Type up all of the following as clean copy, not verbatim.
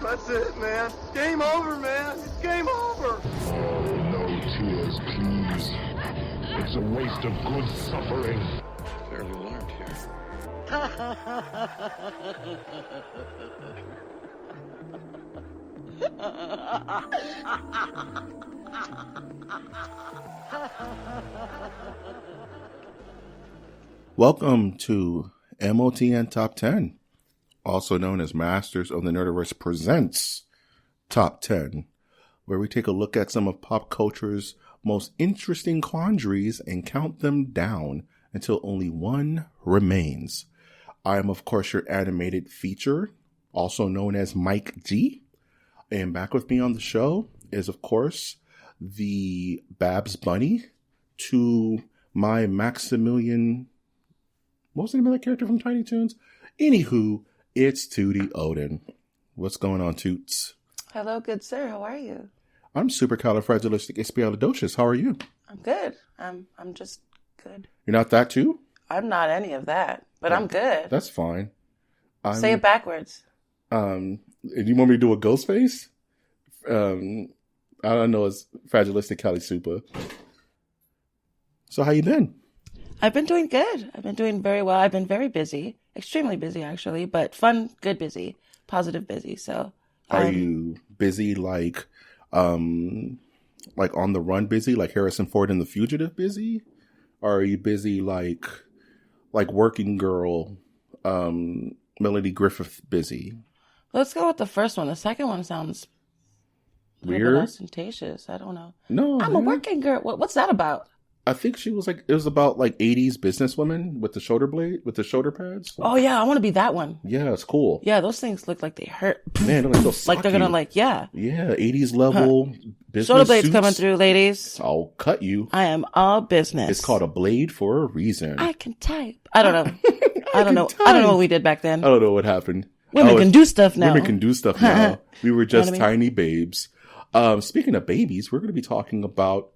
That's it, man. Game over, man. It's game over. Oh, no tears, please. It's a waste of good suffering. Fairly learned here. Welcome to MOTN Top 10, also known as Masters of the Nerdiverse Presents Top 10, where we take a look at some of pop culture's most interesting quandaries and count them down until only one remains. I am, of course, your animated feature, also known as Mike G. And back with me on the show is, of course, the Babs Bunny to my Maximilian. What was the name of that character from Tiny Toons? Anywho, it's Tootie Odin. What's going on, Toots? Hello, good sir. How are you? I'm supercalifragilisticexpialidocious. How are you? I'm good. I'm just good. You're not that too? I'm not any of that, but I'm good. That's fine. Say it backwards. Do you want me to do a ghost face? I don't know. It's Fragilistic Cali Super. So how you been? I've been doing good. I've been doing very well. I've been very busy, extremely busy actually, but fun, good busy, positive busy. So, are you busy like on the run busy, like Harrison Ford in The Fugitive busy? Or are you busy like working girl, Melody Griffith busy? Let's go with the first one. The second one sounds weird, ostentatious. I don't know. No, I'm a working girl. What's that about? I think she was it was about 80s businesswomen with the shoulder pads. Oh yeah, I want to be that one. Yeah, it's cool. Yeah, those things look like they hurt. Man, they're like they're gonna yeah. Yeah, 80s level business shoulder blades suits. coming through, ladies. I'll cut you. I am all business. It's called a blade for a reason. I can type. I don't know. I don't know. I don't know what we did back then. I don't know what happened. Women can do stuff now. Women can do stuff now. We were just tiny babes. Speaking of babies, we're going to be talking about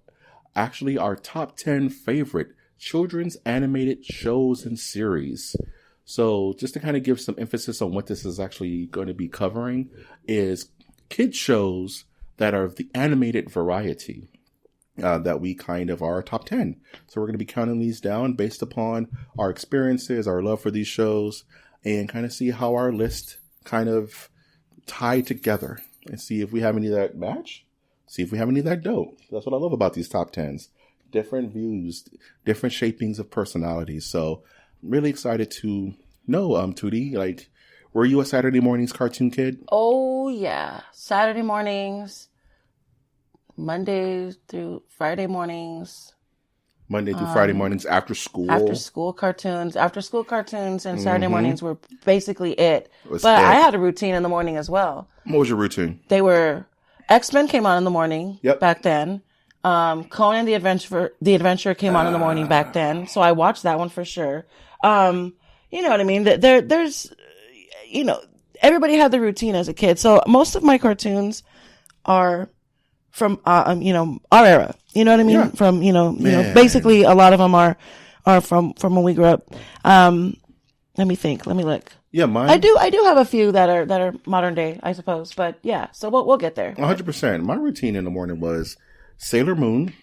actually our top 10 favorite children's animated shows and series. So just to kind of give some emphasis on what this is actually going to be covering is kid shows that are of the animated variety that we kind of are our top 10. So we're going to be counting these down based upon our experiences, our love for these shows, and kind of see how our list kind of tie together and see if we have any that match. See if we have any that don't. That's what I love about these top 10s. Different views, different shapings of personalities. So I'm really excited to know, Tootie, were you a Saturday mornings cartoon kid? Oh, yeah. Saturday mornings, Monday through Friday mornings. Monday through Friday mornings after school. After school cartoons and Saturday mornings were basically it. But I had a routine in the morning as well. What was your routine? They were... X-Men came on in the morning back then. Conan the Adventurer came on in the morning back then. So I watched that one for sure. You know what I mean? There's, everybody had the routine as a kid. So most of my cartoons are from, our era. You know what I mean? Yeah. From, basically a lot of them are from when we grew up. Let me think. Let me look. Yeah, mine. I do have a few that are modern day, I suppose, but yeah. So we'll get there. 100%. My routine in the morning was Sailor Moon,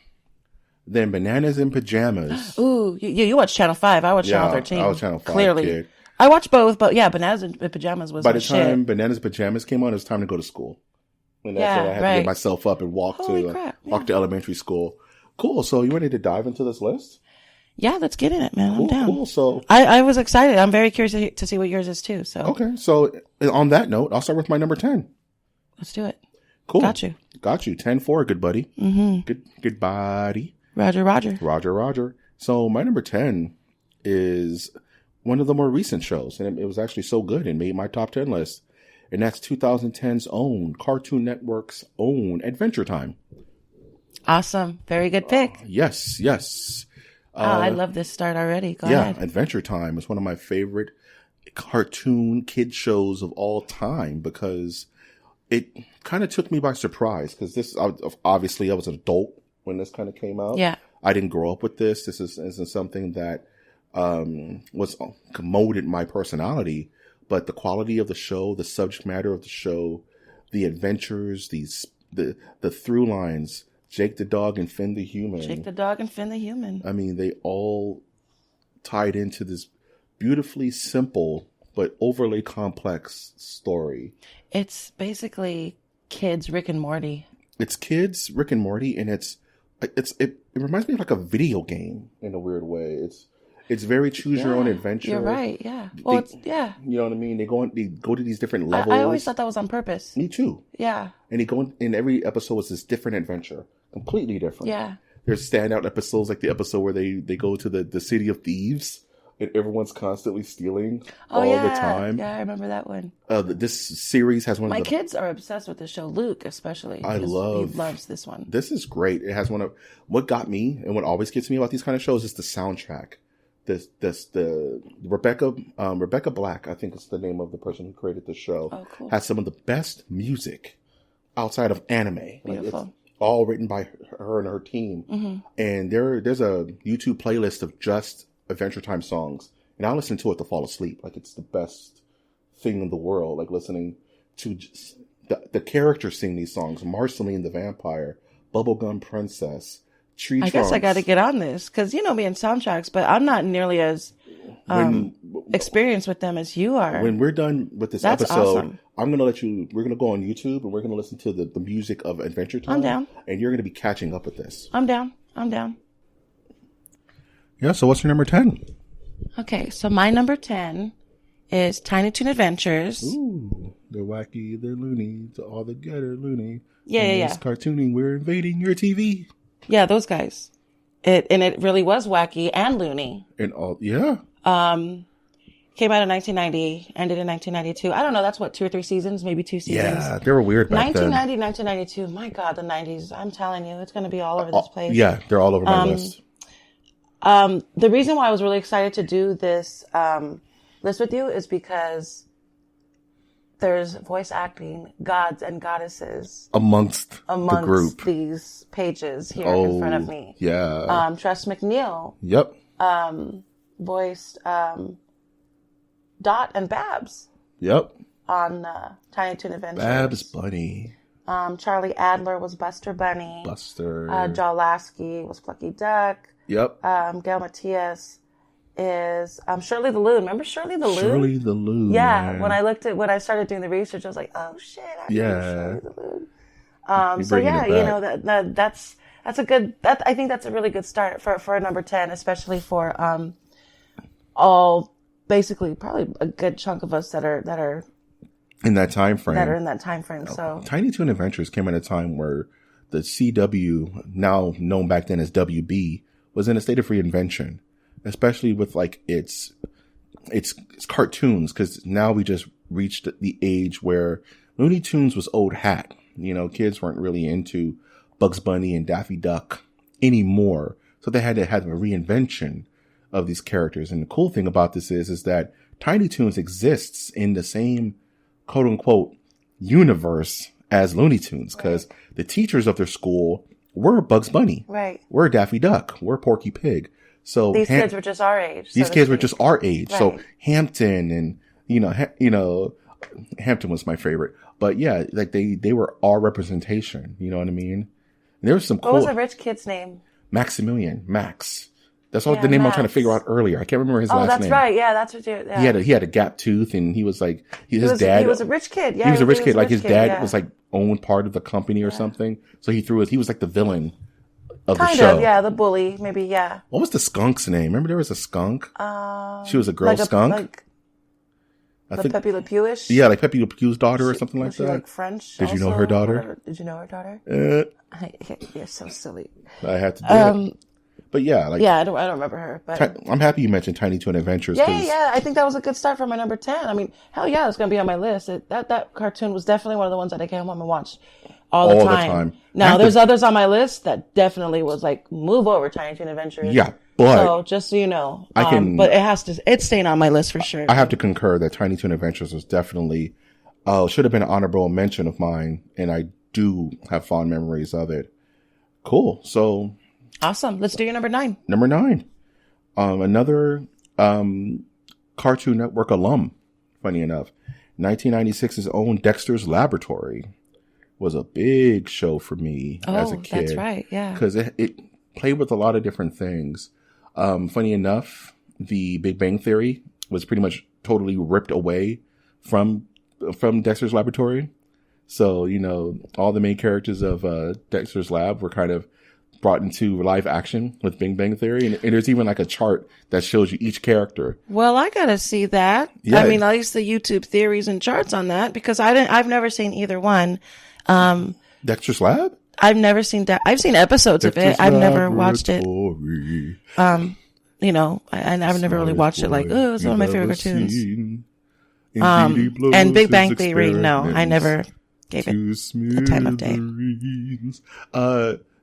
then Bananas in Pajamas. Ooh, you watch Channel 5. I watch Channel 13. I was Channel 5 clearly. Kid. I watched both, but yeah, Bananas in Pajamas was by the time shit. Bananas in Pajamas came on. It was time to go to school, and that's when I had to get myself up and walk to elementary school. Cool. So you ready to dive into this list? Yeah, let's get in it, man. Cool, I'm down. Cool. So I was excited. I'm very curious to see what yours is too. So okay. So on that note, I'll start with my number 10. Let's do it. Cool. Got you. 10-4, good buddy. Mm-hmm. Good buddy. Roger. So my number 10 is one of the more recent shows, and it was actually so good and made my top 10 list. And that's 2010's own Cartoon Network's own Adventure Time. Awesome. Very good pick. Yes. I love this start already. Go ahead. Yeah, Adventure Time is one of my favorite cartoon kid shows of all time because it kind of took me by surprise because obviously I was an adult when this kind of came out. Yeah. I didn't grow up with this. This isn't something that was molded my personality, but the quality of the show, the subject matter of the show, the adventures, the through lines, Jake the dog and Finn the human. Jake the dog and Finn the human. I mean, they all tied into this beautifully simple but overly complex story. It's basically kids Rick and Morty. It's kids Rick and Morty, and it reminds me of like a video game in a weird way. It's very choose your own adventure. You're right. Yeah. Well, you know what I mean. They go to these different levels. I always thought that was on purpose. Me too. Yeah. And in every episode is this different adventure, completely different. Yeah. There's standout episodes like the episode where they go to the city of thieves. And everyone's constantly stealing all the time. Yeah, I remember that one. This series has one of my kids are obsessed with the show. Luke, especially. He loves this one. This is great. It has what got me and what always gets me about these kind of shows is the soundtrack. The Rebecca Black, I think is the name of the person who created the show. Oh, cool. Has some of the best music outside of anime. Beautiful. It's all written by her and her team. Mm-hmm. And there's a YouTube playlist of just Adventure Time songs, and I listen to it to fall asleep. Like, it's the best thing in the world. Like, listening to just the characters sing these songs. Marceline the Vampire, Bubblegum Princess, Tree Trunks. I guess I got to get on this because you know me in soundtracks, but I'm not nearly as experienced with them as you are. When we're done with this episode, awesome. We're going to go on YouTube and we're going to listen to the music of Adventure Time. I'm down. And you're going to be catching up with this. I'm down. Yeah, so what's your number 10? Okay, so my number 10 is Tiny Toon Adventures. Ooh, they're wacky, they're loony, to all the getter loony. Yeah. It's cartooning, we're invading your TV. Yeah, those guys. It really was wacky and loony. And all, yeah. Came out in 1990, ended in 1992. I don't know, that's what, 2 or 3 seasons, maybe 2 seasons. Yeah, they were weird back 1990, then. 1992, my God, the 90s. I'm telling you, it's going to be all over this place. Yeah, they're all over my list. The reason why I was really excited to do this list with you is because there's voice acting gods and goddesses amongst the group. These pages here in front of me. Yeah. Tress MacNeille. Yep. Voiced Dot and Babs. Yep. On Tiny Toon Adventures. Babs Bunny. Charlie Adler was Buster Bunny. Joe Lasky was Plucky Duck. Yep. Gail Matias is Shirley the Loon. Remember Shirley the Loon? Shirley the Loon. Yeah. Man. When I started doing the research, I was like, oh shit, I remember Shirley the Loon. So yeah, you know that's a good. I think that's a really good start for a number 10, especially for all basically probably a good chunk of us that are in that time frame. So Tiny Toon Adventures came at a time where the CW, now known back then as WB, was in a state of reinvention, especially with like its cartoons, because now we just reached the age where Looney Tunes was old hat. You know, kids weren't really into Bugs Bunny and Daffy Duck anymore, so they had to have a reinvention of these characters. And the cool thing about this is that Tiny Toons exists in the same quote unquote universe as Looney Tunes, because the teachers of their school were Bugs Bunny, right? We're Daffy Duck, we're Porky Pig. So these kids were just our age. Right. So Hampton and Hampton was my favorite, but yeah, like they were our representation. You know what I mean? And there was some. What was the rich kid's name? Maximilian. Max. That's all the name I was trying to figure out earlier. I can't remember his last name. Oh, that's right. Yeah, that's what you. Yeah. He had a gap tooth, and he was like his dad. He was a rich kid. Yeah, he was a rich kid. Like his dad was like owned part of the company or something. So he was like the villain of the show. Kind of, the bully, maybe. Yeah. What was the skunk's name? Remember there was a skunk. She was a girl skunk. Pepe Le Pew-ish? Yeah, like Pepe Le Pew's daughter or something like that. Like French? Did you know her daughter? Did you know her daughter? You're so silly. I had to do it. But yeah, I don't remember her. But I'm happy you mentioned Tiny Toon Adventures. Yeah. I think that was a good start for my number 10. I mean, hell yeah, it's gonna be on my list. That cartoon was definitely one of the ones that I came home and watched all the time. Now, there's others on my list that definitely was like, move over Tiny Toon Adventures. Yeah, but so just so you know, but it's staying on my list for sure. I have to concur that Tiny Toon Adventures was definitely should have been an honorable mention of mine, and I do have fond memories of it. Cool. So. Awesome. Let's do your number 9. Number 9. Another Cartoon Network alum, funny enough. 1996's own Dexter's Laboratory. was a big show for me as a kid. That's right. Yeah. Because it played with a lot of different things. Funny enough, the Big Bang Theory was pretty much totally ripped away from Dexter's Laboratory. So, you know, all the main characters of Dexter's Lab were kind of brought into live action with Big Bang Theory. And there's even like a chart that shows you each character. Well, I gotta see that. Yeah. I mean, at least the YouTube theories and charts on that, because I've never seen either one. Dexter's Lab? I've never seen that. I've seen episodes of it. I've never watched it. You know, I've never really watched it like, oh, it's one of my favorite cartoons. And Big Bang Theory, no, I never gave it a time of day.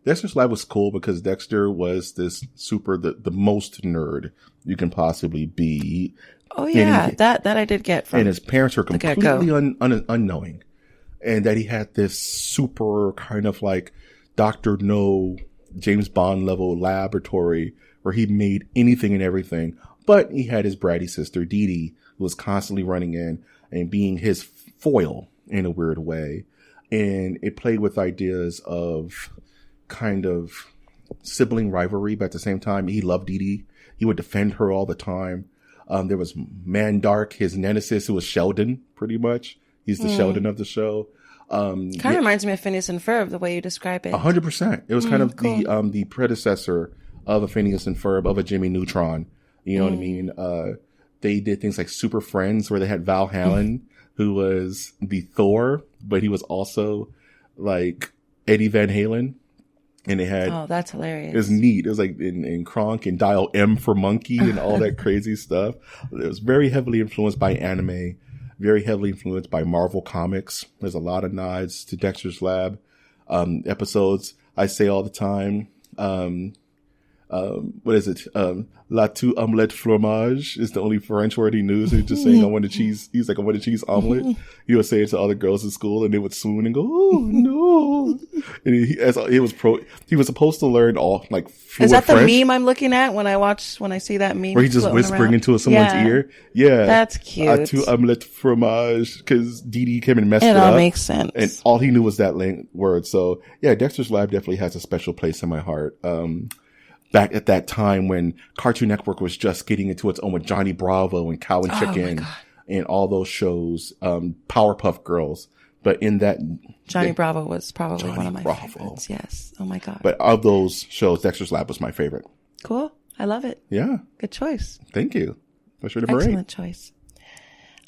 Dexter's Lab was cool because Dexter was this the most nerd you can possibly be. Oh yeah, that I did get from. And his parents were completely unknowing, and that he had this super kind of like Dr. No, James Bond level laboratory where he made anything and everything. But he had his bratty sister Dee Dee, who was constantly running in and being his foil in a weird way, and it played with ideas of kind of sibling rivalry, but at the same time, he loved Dee Dee. He would defend her all the time. There was Mandark, his nemesis, who was Sheldon, pretty much. He's the Sheldon of the show. Kind of reminds me of Phineas and Ferb, the way you describe it. 100%. It was kind of cool. the predecessor of a Phineas and Ferb, of a Jimmy Neutron. You know what I mean? They did things like Super Friends, where they had Val Hallen, who was the Thor, but he was also like Eddie Van Halen. And it had, oh, that's hilarious. It was neat. It was like in Kronk and Dial M for Monkey and all that crazy stuff. It was very heavily influenced by anime, very heavily influenced by Marvel Comics. There's a lot of nods to Dexter's Lab episodes. I say all the time, what is it? La two omelette fromage is the only French word he knew. So he's just saying, I want a cheese. He's like, I want a cheese omelet. He would say it to other girls in school, and they would swoon and go, oh no. And he was supposed to learn all like fluent Is that the French, meme I'm looking at when I see that meme? where he's just whispering into someone's ear? Yeah. That's cute. La two omelette fromage, because Dee Dee came and messed it up. It all makes sense. And all he knew was that word. So yeah, Dexter's Lab definitely has a special place in my heart. Back at that time when Cartoon Network was just getting into its own with Johnny Bravo and Cow and Chicken and all those shows, Powerpuff Girls. But in that, Johnny Bravo was probably one of my favorites. Yes. Oh my God. But of those shows, Dexter's Lab was my favorite. Cool. I love it. Yeah. Good choice. Thank you. Excellent choice.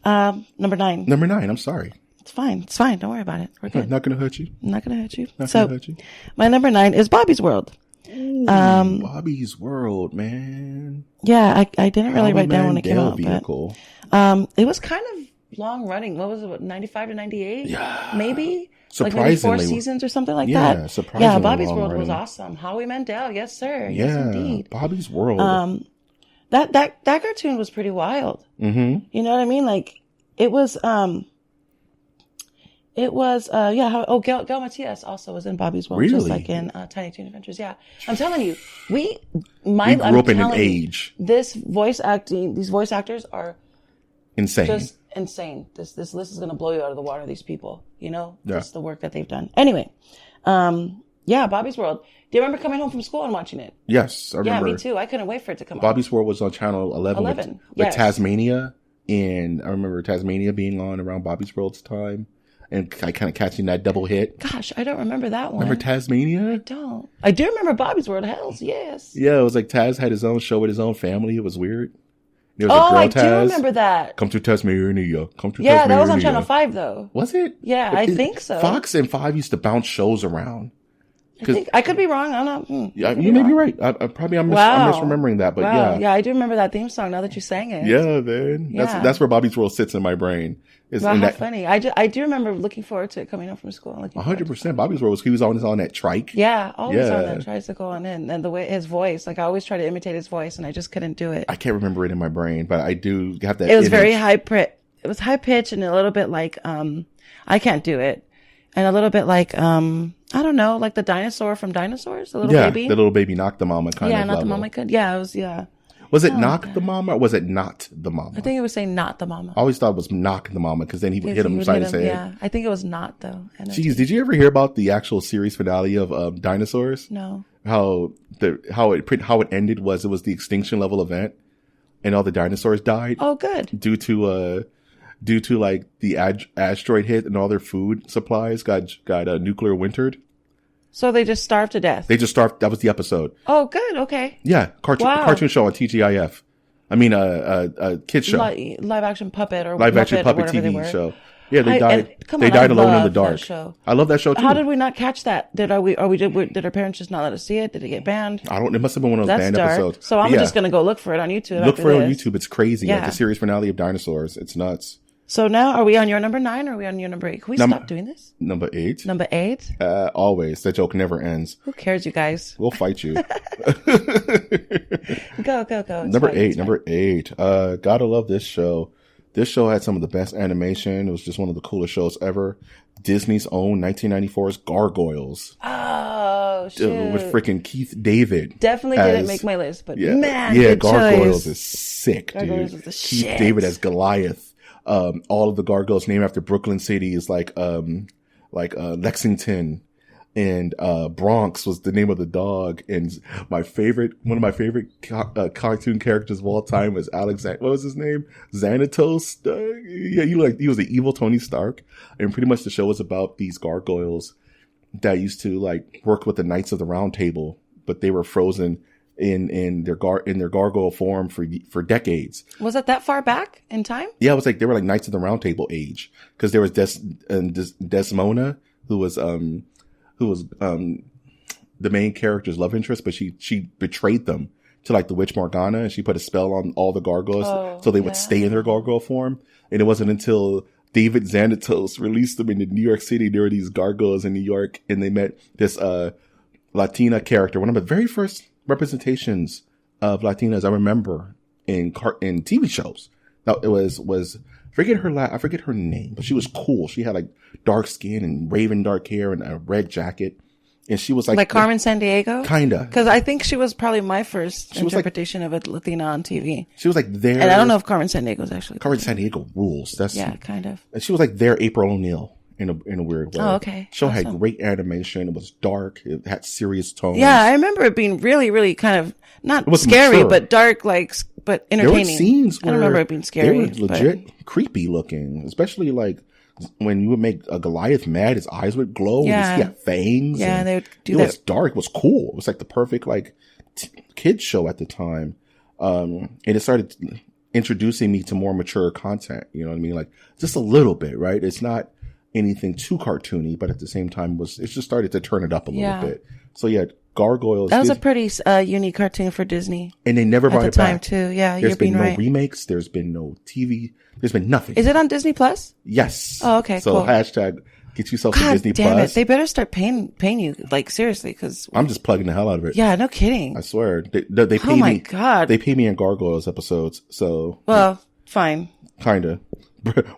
Number 9. Number 9. I'm sorry. It's fine. It's fine. Don't worry about it. We're good. Not going to hurt you. Not going to hurt you. Not going to hurt you. My number 9 is Bobby's World. Ooh, Bobby's World, man. Yeah, I didn't really write down when it came out, vehicle. But it was kind of long running. What was it? 95 to 98? Yeah. Maybe? Surprisingly. Like maybe 4 seasons or something like yeah, that. Surprisingly. Yeah, Bobby's World running. was awesome. Howie Mandel, yes sir. Yeah, yes indeed. Bobby's World. That cartoon was pretty wild. Mm-hmm. You know what I mean? Like it was Gail Matias also was in Bobby's World, really? just like in Tiny Toon Adventures. Yeah, I'm telling you, we grew up in an age. These voice actors are insane. Just insane. This list is going to blow you out of the water. These people, you know, just the work that they've done. Anyway, Bobby's World. Do you remember coming home from school and watching it? Yes, I remember. Yeah, me too. I couldn't wait for it to come on. Bobby's World was on channel 11. With Tasmania, and I remember Tasmania being on around Bobby's World's time. And I kind of catching that double hit. Gosh, I don't remember that one. Remember Tasmania? I don't. I do remember Bobby's World. Hells, yes. Yeah, it was like Taz had his own show with his own family. It was weird. There was I Taz. do remember that. Come to Tasmania. Yeah, that was on Channel 5 though. Was it? Yeah, I think so. Fox and 5 used to bounce shows around. I could be wrong. I'm not. Yeah, you may be right. I'm misremembering that, but yeah, I do remember that theme song now that you sang it. Yeah, man, that's where Bobby's World sits in my brain. How funny! I do remember looking forward to it coming home from school. 100%. Bobby's World he was on that trike. Yeah, always on that tricycle, and the way his voice, like I always try to imitate his voice, and I just couldn't do it. I can't rember it in my brain, but I do have that. It was very high pitch. It was high pitch and a little bit like I can't do it, and a little bit like I don't know, like the dinosaur from Dinosaurs, the little baby. The little baby knocked the mama kind of. Yeah, not the mama could. Yeah, it was. Yeah. Was it Knock the Mama or was it Not the Mama? I think it was saying Not the Mama. I always thought it was Knock the Mama because then he would hit him side to side. Yeah, I think it was Not though. Jeez, did you ever hear about the actual series finale of Dinosaurs? No. How it ended was it was the extinction level event, and all the dinosaurs died. Oh, good. Due to like the asteroid hit and all their food supplies got nuclear wintered. So they just starved to death. They just starved. That was the episode. Oh, good. Okay. Yeah, cartoon show on TGIF. I mean, a kids show, live action puppet TV show. Yeah, they died. They died alone in the dark. I love that show too. How did we not catch that? Did our parents just not let us see it? Did it get banned? I don't. It must have been one of those banned episodes. So I'm just gonna go look for it on YouTube. Look for it on YouTube. It's crazy. Yeah. Like the series finale of Dinosaurs. It's nuts. So now, are we on your number 9 or are we on your number 8? Can we stop doing this? Number 8. Number 8? Always. That joke never ends. Who cares, you guys? We'll fight you. Go. Number 8. Gotta love this show. This show had some of the best animation. It was just one of the coolest shows ever. Disney's own 1994's Gargoyles. Oh, shit. With freaking Keith David. Definitely didn't make my list, but man, good Gargoyles is sick, Gargoyles dude. is the Keith shit. David as Goliath. All of the gargoyles named after Brooklyn cities like Lexington and Bronx was the name of the dog. And one of my favorite cartoon characters of all time was Alexander. What was his name? Xanatos. Yeah, he was the evil Tony Stark. And pretty much the show was about these gargoyles that used to like work with the Knights of the Round Table, but they were frozen in their gargoyle form for decades. Was it that far back in time? Yeah, it was like they were like Knights of the Round Table age, because there was Desmona who was the main character's love interest, but she betrayed them to like the witch Morgana, and she put a spell on all the gargoyles so they would stay in their gargoyle form. And it wasn't until David Xanatos released them into New York City. There were these gargoyles in New York, and they met this Latina character, one of the very first representations of Latinas I remember in TV shows. Now it was I forget her name, but she was cool. She had like dark skin and raven dark hair and a red jacket, and she was like Carmen Sandiego, kinda. Because I think she was probably my first interpretation of a Latina on TV. She was like there, and I don't know if Carmen Sandiego is actually Carmen Sandiego rules. Kind of. And she was like their April O'Neil. In a weird way. Oh, okay. Show had great animation. It was dark. It had serious tones. Yeah, I remember it being really, really kind of not scary, mature, but dark, but entertaining. There were scenes where I don't remember it being scary. They were legit creepy looking, especially like when you would make a Goliath mad, his eyes would glow. Yeah, he had fangs. Yeah, they would do that. It was dark. It was cool. It was like the perfect kids show at the time. And it started introducing me to more mature content. You know what I mean? Like just a little bit, right? It's not anything too cartoony, but at the same time it just started to turn it up a little bit. So yeah, Gargoyles. That was a pretty unique cartoon for Disney. And they never brought it back. At the time too. Yeah, there's been no right. remakes. There's been no TV. There's been nothing. Is it on Disney Plus? Yes. Oh, okay. So cool. hashtag get yourself to Disney damn Plus. It. They better start paying you seriously, because I'm just plugging the hell out of it. Yeah, no kidding. I swear they pay me. Oh my god. They pay me in Gargoyles episodes. So fine. Kinda.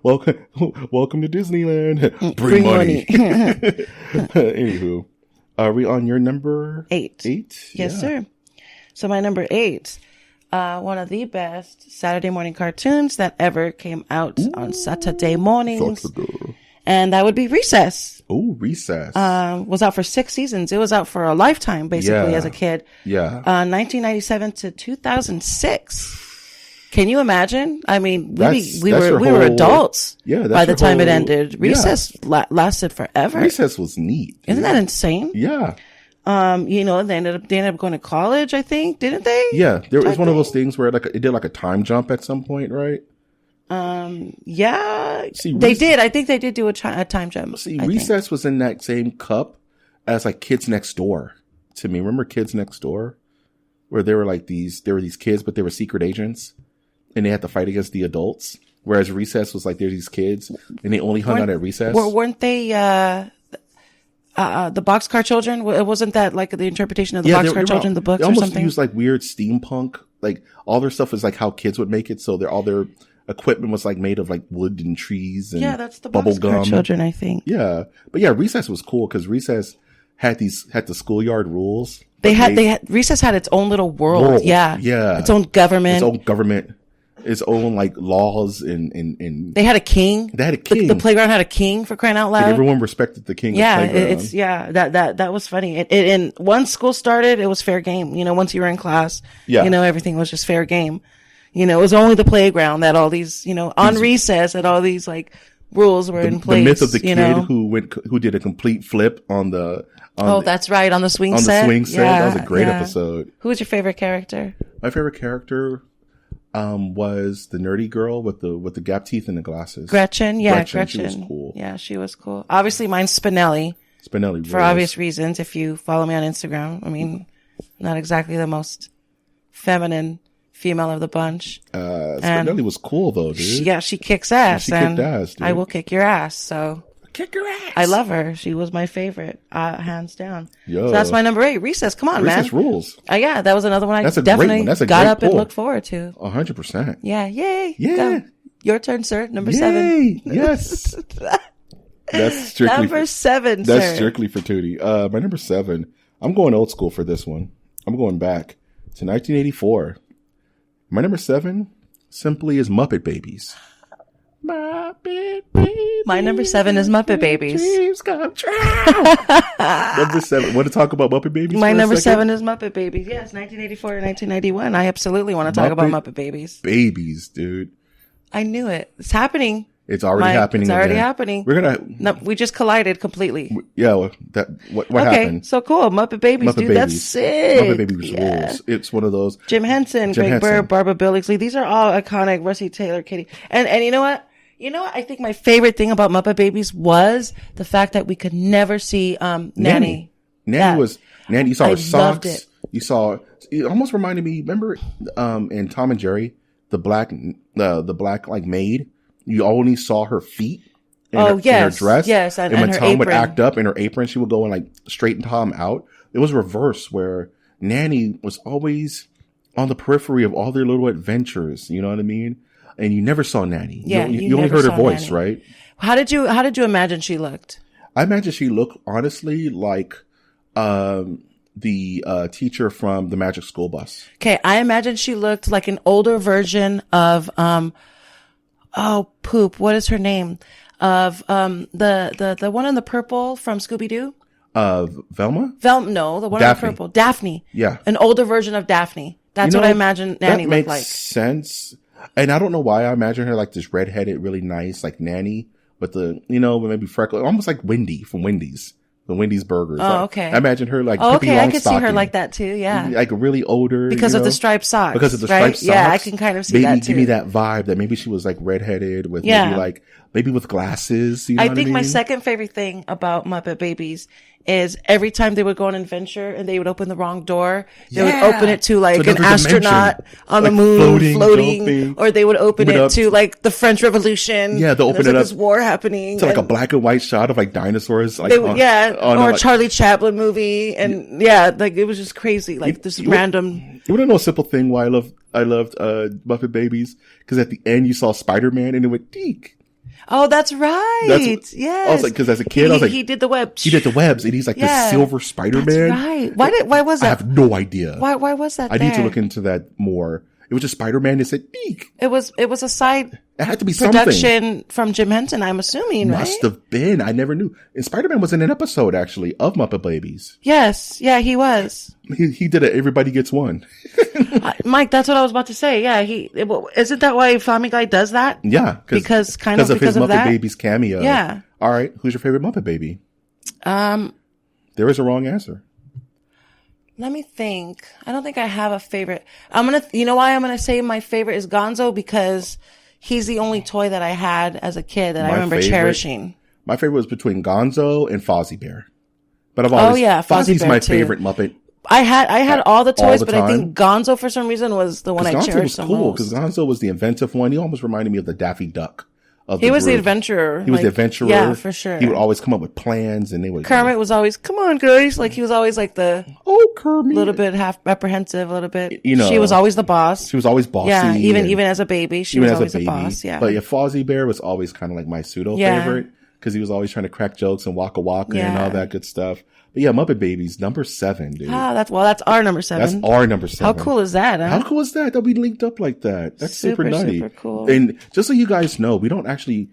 Welcome to Disneyland. Bring money. Anywho, are we on your number 8? 8? Yes, sir. So my number 8, one of the best Saturday morning cartoons that ever came out on Saturday mornings. And that would be Recess. Oh, Recess. Was out for 6 seasons. It was out for a lifetime, basically, as a kid. Yeah. 1997 to 2006. Can you imagine? I mean, we were adults by the time it ended. Recess lasted forever. Recess was neat. Isn't that insane? Yeah. They ended up going to college, I think, didn't they? Yeah. There was one of those things where it did like a time jump at some point, right? Yeah. They did. I think they did do a time jump. See, Recess was in that same cup as like Kids Next Door to me. Remember Kids Next Door? Where there were these kids, but they were secret agents. And they had to fight against the adults. Whereas Recess was like, there's these kids and they only hung out at recess. Weren't they, the Boxcar Children? Wasn't that like the interpretation of the Boxcar Children, the books or something? They almost used like weird steampunk, like all their stuff is like how kids would make it. So all their equipment was like made of like wood and trees and that's the bubble Boxcar gum. Children, I think. Yeah. But yeah, Recess was cool because Recess had the schoolyard rules. They had recess had its own little world. Yeah. Its own government. Its own like laws and they had a king. The playground had a king, for crying out loud. And everyone respected the king. That was funny. And once school started, it was fair game. You know, once you were in class, everything was just fair game. You know, it was only the playground that all these, on recess that all these like rules were in place. The myth of the kid who did a complete flip on the. That's right, on the swing set. On the swing set, that was a great episode. Who was your favorite character? My favorite character was the nerdy girl with the gap teeth and the glasses. Gretchen. Gretchen. She was cool. Yeah, she was cool. Obviously, mine's Spinelli. For obvious reasons. If you follow me on Instagram, I mean, not exactly the most feminine female of the bunch. Spinelli was cool though, dude. She kicks ass. She kicked ass, dude. I will kick your ass. So kick your ass. I love her. She was my favorite, hands down. So that's my number 8. Recess. Come on, man. Recess rules. Yeah, that was another one. I definitely got up and looked forward to. 100%. Yeah. Yay. Yeah. Go. Your turn, sir. Number 7. Yes. That's strictly number 7. That's strictly for Tootie. My number 7. I'm going old school for this one. I'm going back to 1984. My number 7 simply is Muppet Babies. Muppet Babies. My number 7 is Muppet Babies. Dreams come true. Number 7. Want to talk about Muppet Babies? My number 7 is Muppet Babies. Yes, 1984 to 1991. I absolutely want to talk about Muppet Babies. Babies, dude. I knew it. It's happening. It's already happening. It's already happening. We just collided completely. Yeah. What happened? Okay, so cool. Muppet Babies, dude. That's sick. Muppet Babies rules. It's one of those. Jim Henson, Greg Burr, Barbara Billingsley. These are all iconic. Rusty Taylor, Katie. And you know what? I think my favorite thing about Muppet Babies was the fact that we could never see Nanny. Nanny, you saw her socks. You saw, it almost reminded me, remember in Tom and Jerry, the black like maid? You only saw her feet in her dress. Yes, and when her Tom would apron. act up in her apron, she would go and like straighten Tom out. It was reverse where Nanny was always on the periphery of all their little adventures. You know what I mean? And you never saw Nanny. Yeah, you only heard her voice, Nanny. Right? How did you imagine she looked? I imagine she looked honestly like the teacher from the Magic School Bus. Okay, I imagine she looked like an older version of what is her name? Of the one in the purple from Scooby Doo? Velma? No, the one in the purple. Daphne. Yeah. An older version of Daphne. That's what I imagine Nanny looked like. That makes sense. And I don't know why I imagine her like this redheaded, really nice, like Nanny, with the, maybe freckle, almost like Wendy from Wendy's. The Wendy's burgers. Oh, okay. I imagine her like Pippi Longstocking. I could see her like that too, yeah. Like really older. Because of the striped socks. Because of the striped socks. Yeah, I can kind of see that too. Give me that vibe that maybe she was like redheaded with maybe with glasses. You know I think my second favorite thing about Muppet Babies is every time they would go on an adventure and they would open the wrong door, they would open it to like an astronaut on the moon floating, or they would open it to like the French Revolution. Yeah, they'll open it up. This war happening. To like a black and white shot of like dinosaurs. Like or a Charlie Chaplin movie. And like it was just crazy. Like this random. You want to know a simple thing why I loved Muppet Babies? Because at the end you saw Spider-Man and it went deek. Oh, that's right. Yes. I was like, because as a kid, I was like, he did the webs. He did the webs, and he's like this silver Spider-Man. That's right. Why was that? I have no idea. Why was that? I need to look into that more. It was just Spider-Man that said "Eek." It was a side. It had to be production something from Jim Henson. I'm assuming, Must have been. I never knew. And Spider-Man was in an episode actually of Muppet Babies. Yes, yeah, he was. He did it. Everybody gets one. Mike, that's what I was about to say. Yeah, isn't that why Family Guy does that? Yeah, because of his Muppet that? Babies cameo. Yeah. All right, who's your favorite Muppet Baby? There is a wrong answer. Let me think. I don't think I have a favorite. You know why I'm going to say my favorite is Gonzo? Because he's the only toy that I had as a kid that I remember cherishing. My favorite was between Gonzo and Fozzie Bear. But Fozzie's my favorite Muppet. I had all the toys, but I think Gonzo for some reason was the one I cherished the most. Gonzo was cool because Gonzo was the inventive one. He almost reminded me of the Daffy Duck. He was the adventurer. He was the adventurer. Yeah, for sure. He would always come up with plans, and they would. Kermit was always, "Come on, guys!" Like he was always like the Kermit, a little bit half apprehensive, a little bit. She was always the boss. She was always bossy. Yeah, even as a baby, she was always a boss. Yeah, but Fozzie Bear was always kind of like my pseudo favorite because he was always trying to crack jokes and waka waka and all that good stuff. But yeah, Muppet Babies, number 7, dude. Ah, that's our number 7. That's our number 7. How cool is that? Huh? How cool is that we linked up like that? That's super nutty. Super cool. And just so you guys know, we don't actually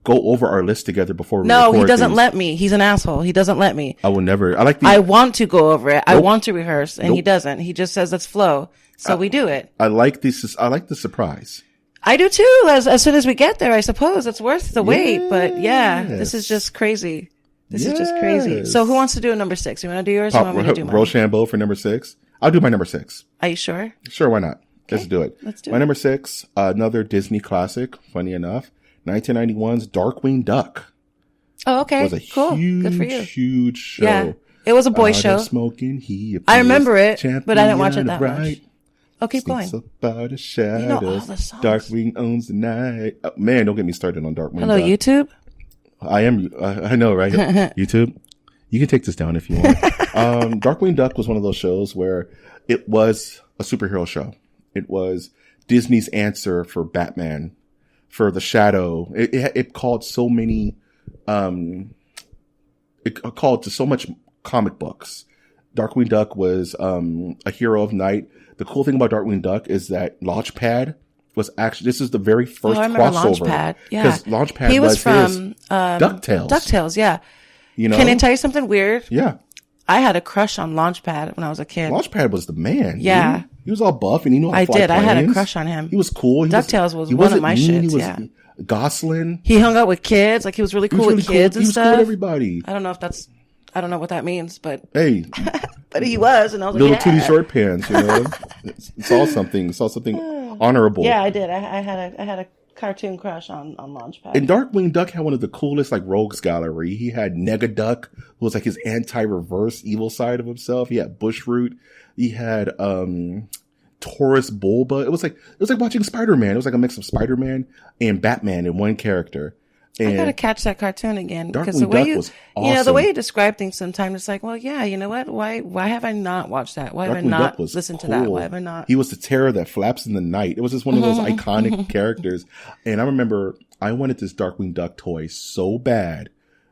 go over our list together before we No, record he doesn't things. let me. He's an asshole. He doesn't let me. I will never. I want to go over it. I Nope. want to rehearse, and he Nope. doesn't. He just says let's flow. So we do it. I like this. I like the surprise. I do too. As soon as we get there, I suppose it's worth the wait. But yeah, this is just crazy. This is just crazy. So who wants to do a number 6? You want to do yours? Or you want me to do mine? Rochambeau for number 6. I'll do my number 6. Are you sure? Sure, why not? Let's do it. Let's do my it. number 6, another Disney classic. Funny enough, 1991's Darkwing Duck. Oh, okay. Was a cool. huge, Good for you. huge show. Yeah, it was a boy Out show. of smoking, he I remember it, champion but I didn't watch it that right. much. Oh, keep going. Sneaks about the shadows. You know all the songs. Darkwing owns the night. Oh, man, don't get me started on Darkwing Hello, Duck. YouTube. I know, right? YouTube. You can take this down if you want. Darkwing Duck was one of those shows where it was a superhero show. It was Disney's answer for Batman, for the Shadow. It called so many, it called to so much comic books. Darkwing Duck was a hero of night. The cool thing about Darkwing Duck is that Launchpad was actually, this is the very first I remember crossover. Launchpad. Yeah. Because Launchpad He was his from DuckTales. DuckTales, yeah. You know? Can I tell you something weird? Yeah. I had a crush on Launchpad when I was a kid. Launchpad was the man. Yeah. Dude. He was all buff and he knew how to fly I had a planes. crush on him. He was cool. DuckTales was he one of wasn't my mean. shits, He was yeah. Gosling. He hung out with kids. Like, he was really He cool was with really kids cool. and He was stuff. cool with everybody. I don't know what that means, but Hey, he was, and I was little like, yeah. tooty short pants, you know. it's all something. It's all something honorable. Yeah, I did. I had a cartoon crush on Launchpad. And Darkwing Duck had one of the coolest, like, rogues gallery. He had Negaduck, who was like his anti-reverse evil side of himself. He had Bushroot. He had Taurus Bulba. It was like watching Spider-Man. It was like a mix of Spider-Man and Batman in one character. And I gotta catch that cartoon again because Darkwing the way Duck you, was you know, the awesome. way you describe things sometimes it's like, well, yeah, you know what? Why have I not watched that? Why have I Darkwing not Duck was listened to cool. that? Why have I not? He was the terror that flaps in the night. It was just one of those iconic characters. And I remember I wanted this Darkwing Duck toy so bad.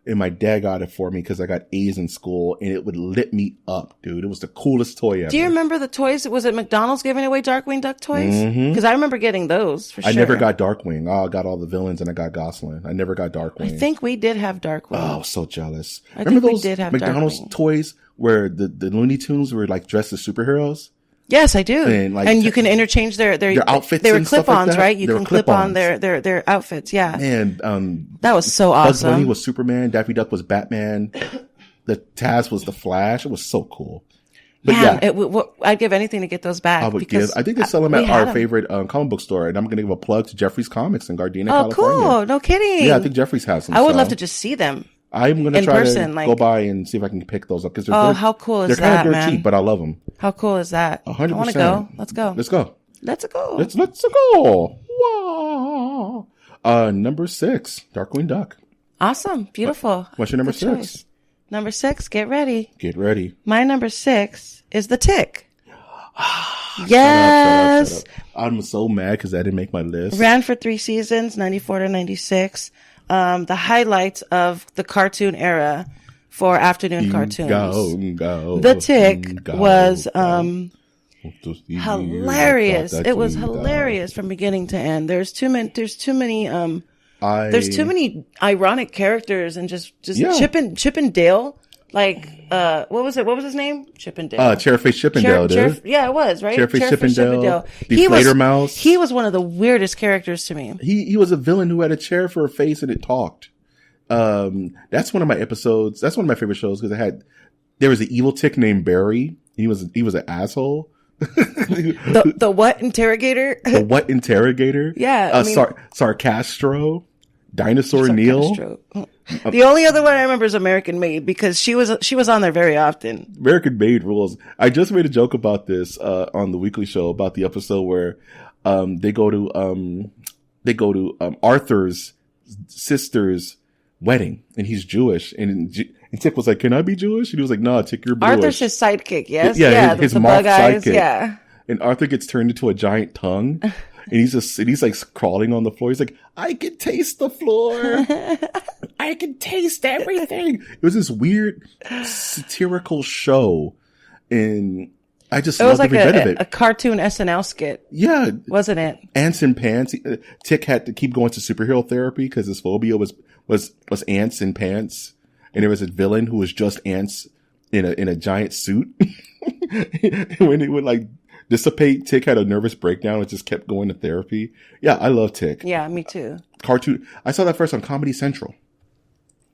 And my dad got it for me because I got A's in school and it would lit me up, dude. It was the coolest toy ever. Do you remember the toys? Was it McDonald's giving away Darkwing Duck toys? Because I remember getting those for sure. I never got Darkwing. Oh, I got all the villains and I got Gosling. I never got Darkwing. I think we did have Darkwing. Oh, I was so jealous. I Remember think we those did have McDonald's Darkwing. toys where the Looney Tunes were like dressed as superheroes? Yes, I do. And, you can interchange their outfits They were and stuff like clip-ons, that? right? You They were can clip on clip-ons. their outfits. Yeah, And that was so Bugs Bunny awesome. was Superman. Daffy Duck was Batman. The Taz was the Flash. It was so cool. But Man, yeah, I'd give anything to get those back. I would because give. I think they sell them we at had our 'em. favorite comic book store, and I'm going to give a plug to Jeffrey's Comics in Gardena, Oh, California. cool! No kidding. Yeah, I think Jeffrey's has them. I would so love to just see them. I'm going to in try person, to like- go by and see if I can pick those up because Oh, how cool is they're kind that, of man? cheap, but I love them. How cool is that? 100%. I want to go. Let's go. Let's go. Let's go. Let's go. Wow. Number 6, Darkwing Duck. Awesome. Beautiful. What's your number Good 6? choice. Number 6. Get ready. Get ready. My number 6 is The Tick. Shut Yes. up. I'm so mad because I didn't make my list. Ran for 3 seasons, 94 to 96. The highlights of the cartoon era for afternoon cartoons. Go. The Tick Go, was go. hilarious. It was hilarious from beginning to end. There's too many ironic characters and just Yeah. Chip and Dale. Like what was it? What was his name? Chip and Dale. Chairface Chippendale, dude. Yeah, it was, right? Chairface Chippendale. He was Deflator Mouse. He was one of the weirdest characters to me. He was a villain who had a chair for a face and it talked. That's one of my episodes. That's one of my favorite shows because there was an evil tick named Barry. He was an asshole. The what interrogator? The what interrogator? Yeah, I mean- Sarcastro, Dinosaur Neil. Sarcastro. The only other one I remember is American Made because she was on there very often. American Made rules. I just made a joke about this on the weekly show about the episode where they go to Arthur's sister's wedding and he's Jewish and Tick was like, "Can I be Jewish?" And he was like, "No, Tick, you're Jewish." Arthur's his sidekick, yes? Yeah, his the moth bug eyes, sidekick. yeah. And Arthur gets turned into a giant tongue. And he's like crawling on the floor. He's like, I can taste the floor. I can taste everything. It was this weird satirical show. And I just loved every bit of it. A cartoon SNL skit. Yeah. Wasn't it? Ants and pants. Tick had to keep going to superhero therapy because his phobia was ants and pants. And there was a villain who was just ants in a giant suit. When it would like dissipate, Tick had a nervous breakdown and just kept going to therapy. Yeah, I love Tick. Yeah, me too. Cartoon. I saw that first on Comedy Central.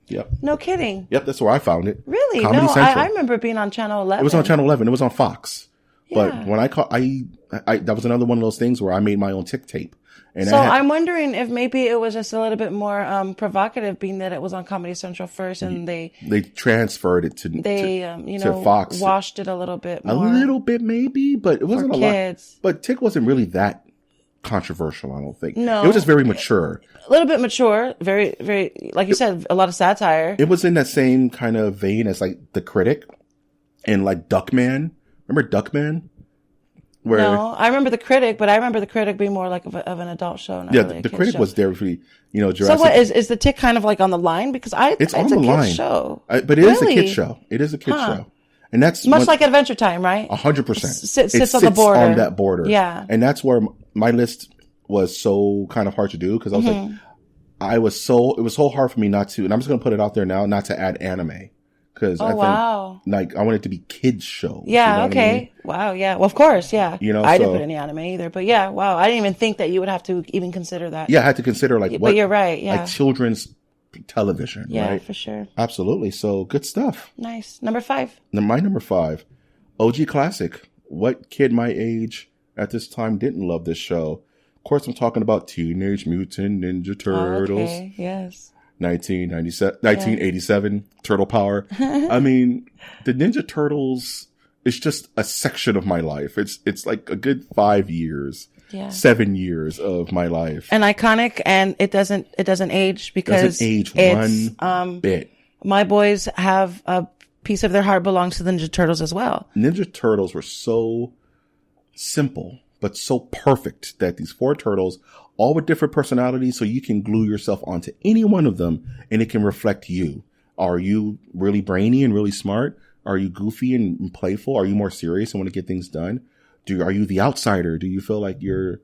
Yep. No kidding. Yep, that's where I found it. Really? Comedy No, Central. I remember being on Channel 11. It was on Channel 11. It was on Fox. Yeah. But when I that was another one of those things where I made my own Tick tape. And so I'm wondering if maybe it was just a little bit more provocative, being that it was on Comedy Central first, and they transferred it to Fox. Washed it a little bit more. A little bit maybe, but it wasn't for a kids. lot. But Tick wasn't really that controversial, I don't think. No. It was just very mature. A little bit mature, very, very, like you said, a lot of satire. It was in that same kind of vein as like The Critic and like Duckman. Remember Duckman? No, I remember The Critic, but I remember The Critic being more like of an adult show. Not really The Critic show. was there for, Jurassic. So what is the Tick kind of like on the line? Because it's on a the kid's line. show. But it is a kid's show. It is a kid's show. And that's much like Adventure Time, right? 100%. Sits on the border. On that border. Yeah. And that's where my list was so kind of hard to do because I was like, it was so hard for me not to, and I'm just going to put it out there now, not to add anime. Because I want it to be kids show. Yeah, okay. I mean? Wow, yeah. Well, of course, yeah. I didn't put any anime either, but yeah, wow. I didn't even think that you would have to even consider that. Yeah, I had to consider but you're right, yeah. Like children's television, right? Yeah, for sure. Absolutely. So good stuff. Nice. Number 5. My number 5, OG classic. What kid my age at this time didn't love this show? Of course, I'm talking about Teenage Mutant Ninja Turtles. Okay, yes. 1987, Turtle Power. I mean, the Ninja Turtles is just a section of my life. It's like a good 5 years, 7 years of my life. And iconic, and it doesn't age because it doesn't age one bit. My boys have a piece of their heart belongs to the Ninja Turtles as well. Ninja Turtles were so simple, but so perfect that these 4 turtles, all with different personalities, so you can glue yourself onto any one of them and it can reflect you. Are you really brainy and really smart? Are you goofy and playful? Are you more serious and want to get things done? Are you the outsider? Do you feel like you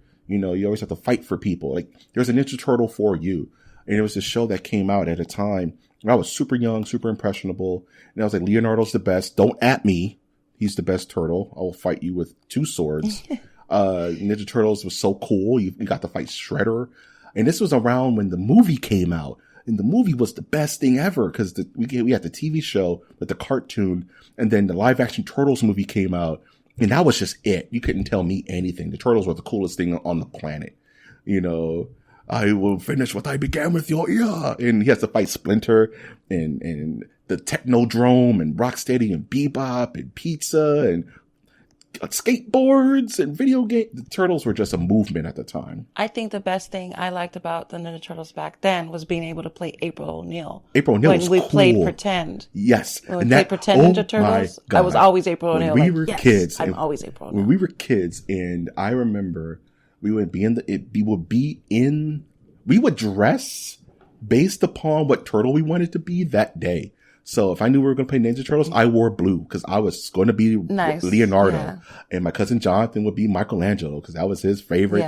always have to fight for people? Like, there's a Ninja Turtle for you. And it was a show that came out at a time when I was super young, super impressionable. And I was like, Leonardo's the best. Don't at me. He's the best turtle. I will fight you with 2 swords. Ninja Turtles was so cool. You got to fight Shredder. And this was around when the movie came out. And the movie was the best thing ever because we had the TV show with the cartoon, and then the live action Turtles movie came out. And that was just it. You couldn't tell me anything. The Turtles were the coolest thing on the planet. I will finish what I began with your ear. And he has to fight Splinter and the Technodrome and Rocksteady and Bebop and Pizza and skateboards and video games. The Turtles were just a movement at the time. I think the best thing I liked about the Ninja Turtles back then was being able to play April O'Neil. April O'Neil was when we cool. played Pretend. Yes. When we played Pretend Ninja Turtles, I was always April O'Neil. When we were kids. I'm always April O'Neil. When we were kids, and I remember we would dress based upon what turtle we wanted to be that day. So if I knew we were going to play Ninja Turtles, I wore blue because I was going to be Leonardo. Yeah. And my cousin Jonathan would be Michelangelo because that was his favorite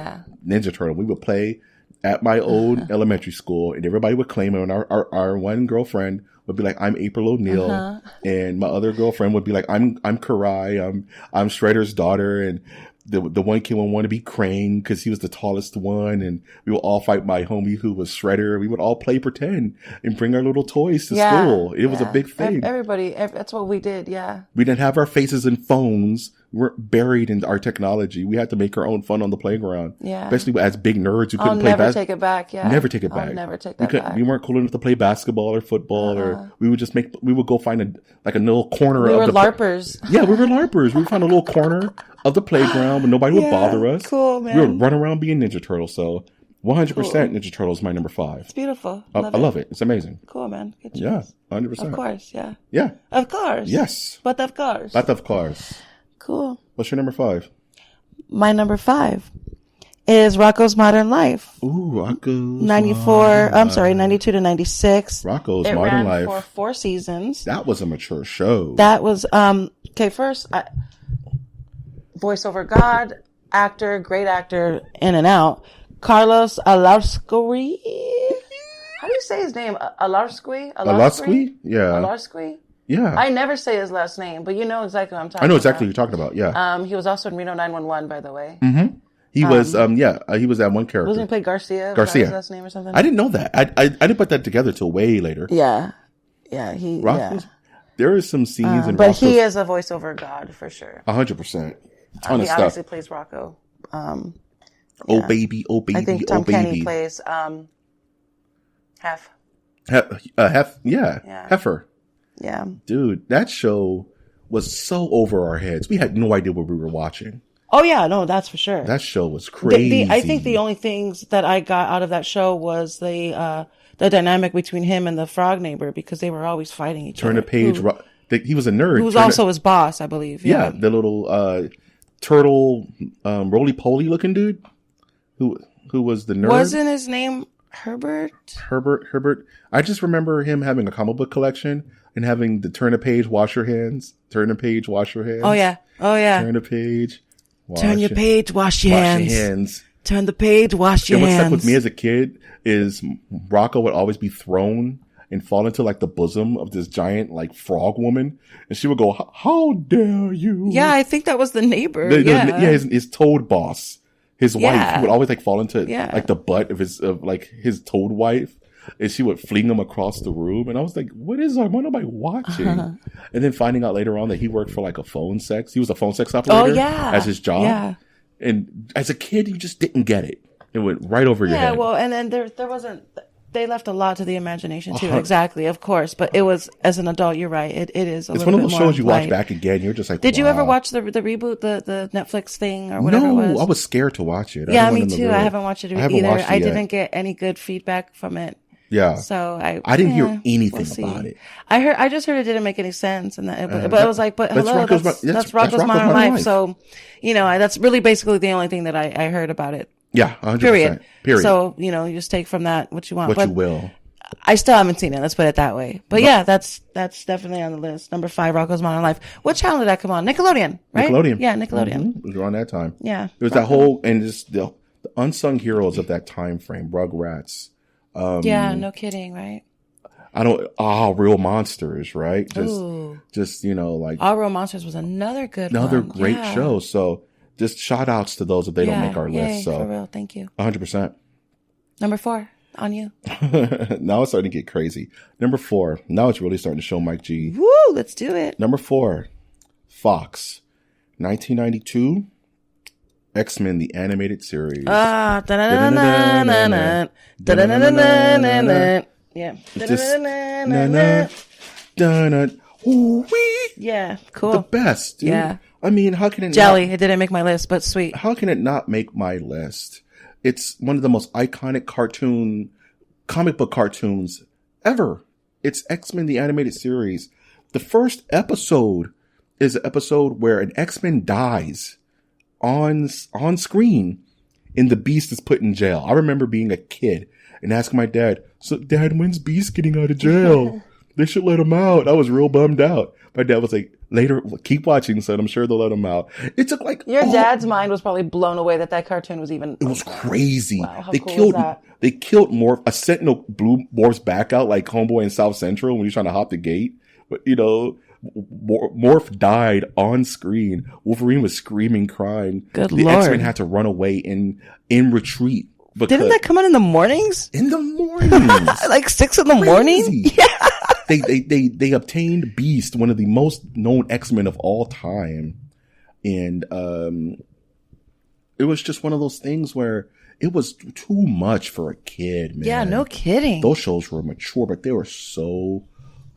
Ninja Turtle. We would play at my old elementary school, and everybody would claim it. And our one girlfriend would be like, I'm April O'Neil. And my other girlfriend would be like, I'm Karai. I'm Shredder's daughter. And the one kid would want to be Krang because he was the tallest one, and we would all fight my homie who was Shredder. We would all play pretend and bring our little toys to school. It was a big thing. Everybody, that's what we did. Yeah. We didn't have our faces in phones. We're buried in our technology. We had to make our own fun on the playground. Yeah. Especially as big nerds who couldn't play basketball. I'll never take it back. Yeah. Never take it back. I'll never take that back. We weren't cool enough to play basketball or football, or we would go find a little corner. We were LARPers. Yeah, we were LARPers. We would find a little corner of the playground where nobody would bother us. Cool, man. We would run around being Ninja Turtles. So 100% Ninja Turtles is my number 5. It's beautiful. I love it. It's amazing. Cool, man. Good choice. Yeah, 100%. Of course, yeah. Yeah. Of course. Yes. But of course. But of course. Cool. What's your number 5? My number 5 is Rocco's Modern Life. Ooh, Rocco's 92 to 96. Rocco's it Modern ran Life. for 4 seasons. That was a mature show. That was, okay, first, voiceover god, actor, great actor, in and out. Carlos Alarcuri. How do you say his name? Alarcuri? Alarcuri? Yeah. Alarcuri? Yeah. I never say his last name, but you know exactly what I'm talking about. I know exactly what you're talking about, yeah. He was also in Reno 911, by the way. Mm-hmm. He was, he was that one character. Wasn't he played Garcia? Garcia. Was that his last name or something? I didn't know that. I didn't put that together till way later. Yeah. Rocco's, there is some scenes in but Rocco's. he is a voiceover god, for sure. 100%. Ton of he stuff. obviously plays Rocco. Oh, baby, oh, baby, I think oh, Tom baby. Kenny plays, Hef. Heifer. Yeah. Dude, that show was so over our heads. We had no idea what we were watching. Oh yeah, no, that's for sure. That show was crazy. I think the only things that I got out of that show was the dynamic between him and the frog neighbor, because they were always fighting each other. Turn the page. He was a nerd. Who was also his boss, I believe. Yeah, the little turtle, roly-poly looking dude who was the nerd. Wasn't his name Herbert? Herbert. I just remember him having a comic book collection and having the turn the page, wash your hands. Turn the page, wash your hands. Oh yeah. Turn the page. Turn your page, wash your hands. Turn the page, wash your hands. What stuck with me as a kid is Rocco would always be thrown and fall into like the bosom of this giant like frog woman, and she would go, "How dare you?" Yeah, I think that was the neighbor. His toad boss, his wife. He would always like fall into like the butt of his toad wife, and she would fling him across the room. And I was like, "What am I watching?" And then finding out later on that he worked for like a phone sex. He was a phone sex operator as his job. Yeah. And as a kid, you just didn't get it. It went right over your head. Yeah, well, and then there wasn't. They left a lot to the imagination too. Exactly, of course. But it was, as an adult, you're right. It is. It's one of those shows you watch back again. You're just like, did you ever watch the reboot, the Netflix thing or whatever? No, it was? I was scared to watch it. Yeah, me too. I haven't watched it either. I didn't get any good feedback from it. Yeah. So I didn't hear anything about it. I just heard it didn't make any sense, and but I was like, but hello, that's Rocco's Modern Life. So, that's really basically the only thing that I heard about it. Yeah, 100%. Period. So, you just take from that what you want. You will. I still haven't seen it. Let's put it that way. But yeah, that's definitely on the list. Number 5, Rocco's Modern Life. What channel did that come on? Nickelodeon, right? Nickelodeon. Yeah, Nickelodeon. Mm-hmm. It was around that time. Yeah. It was that whole, and just the unsung heroes of that time frame, Rugrats. Yeah, no kidding, right? Real Monsters, right? Just like All Real Monsters was another great show. So just shout outs to those if they don't make our list. So for real, thank you. 100%. Number 4, on you. Now it's starting to get crazy. Number 4. Now it's really starting to show Mike G. Woo, let's do it. Number 4, Fox, 1992. X-Men, the animated series. Yeah. Yeah, cool. The best, dude. Yeah. I mean, how can it it didn't make my list, but sweet. How can it not make my list? It's one of the most iconic comic book cartoons ever. It's X-Men, the animated series. The first episode is an episode where an X-Men dies on screen and the Beast is put in jail. I remember being a kid and asking my dad, "So Dad, when's Beast getting out of jail? They should let him out." I was real bummed out. My dad was like, "Later, keep watching, son. I'm sure they'll let him out." It took like your dad's mind was probably blown away that cartoon was even. It was crazy. Wow, how cool is that? They killed Morph. A Sentinel blew Morph's back out like Homeboy in South Central when he was trying to hop the gate. But Morph died on screen. Wolverine was screaming, crying. Good the Lord. X-Men had to run away in retreat. Didn't that come on in the mornings? In the mornings. Like 6 in the morning? Yeah. They obtained Beast, one of the most known X-Men of all time. And it was just one of those things where it was too much for a kid, man. Yeah, no kidding. Those shows were mature, but they were so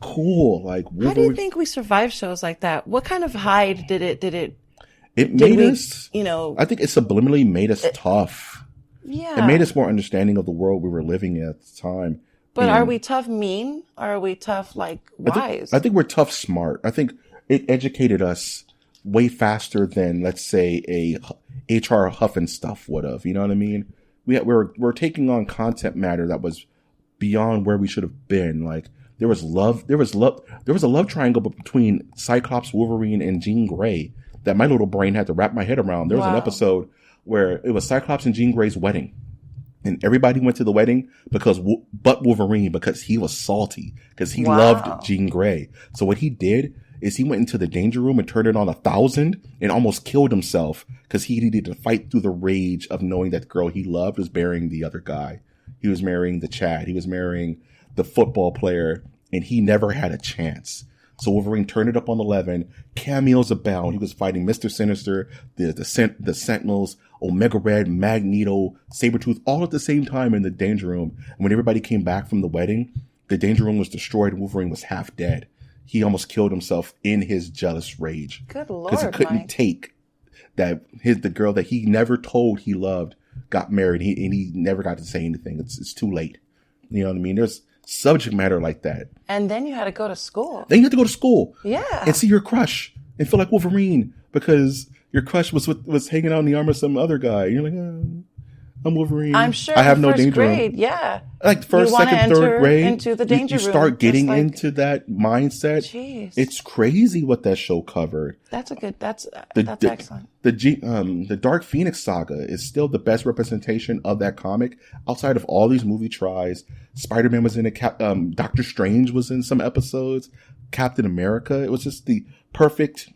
cool. Like, how do you think we survived shows like that? What kind of hide did it? It made us, I think it subliminally made us tough. Yeah. It made us more understanding of the world we were living in at the time. But are we tough mean? Or are we tough wise? I think we're tough smart. I think it educated us way faster than, let's say, H.R. Huff and stuff would have. You know what I mean? We're taking on content matter that was beyond where we should have been. Like there was a love triangle between Cyclops, Wolverine, and Jean Grey that my little brain had to wrap my head around. There was an episode where it was Cyclops and Jean Grey's wedding. And everybody went to the wedding but Wolverine, because he was salty, because he loved Jean Grey. So what he did is he went into the danger room and turned it on 1,000 and almost killed himself because he needed to fight through the rage of knowing that the girl he loved was marrying the other guy. He was marrying the Chad. He was marrying the football player, and he never had a chance. So Wolverine turned it up on 11. Cameos abound. He was fighting Mr. Sinister, the Sentinels, Omega Red, Magneto, Sabretooth, all at the same time in the danger room. And when everybody came back from the wedding, the danger room was destroyed and Wolverine was half dead. He almost killed himself in his jealous rage. Good Lord, because he couldn't take that the girl that he never told he loved got married, and he never got to say anything. It's too late. You know what I mean? There's subject matter like that. And then you had to go to school. Yeah. And see your crush and feel like Wolverine because your crush was hanging out in the arm of some other guy. You're like, I'm Wolverine. I'm sure. I have no first danger grade, room. Yeah. Like first, second, third grade, into the danger you room. start getting into that mindset. Jeez. It's crazy what that show covered. That's excellent. The Dark Phoenix saga is still the best representation of that comic outside of all these movie tries. Spider-Man was in it. Doctor Strange was in some episodes. Captain America. It was just the perfect.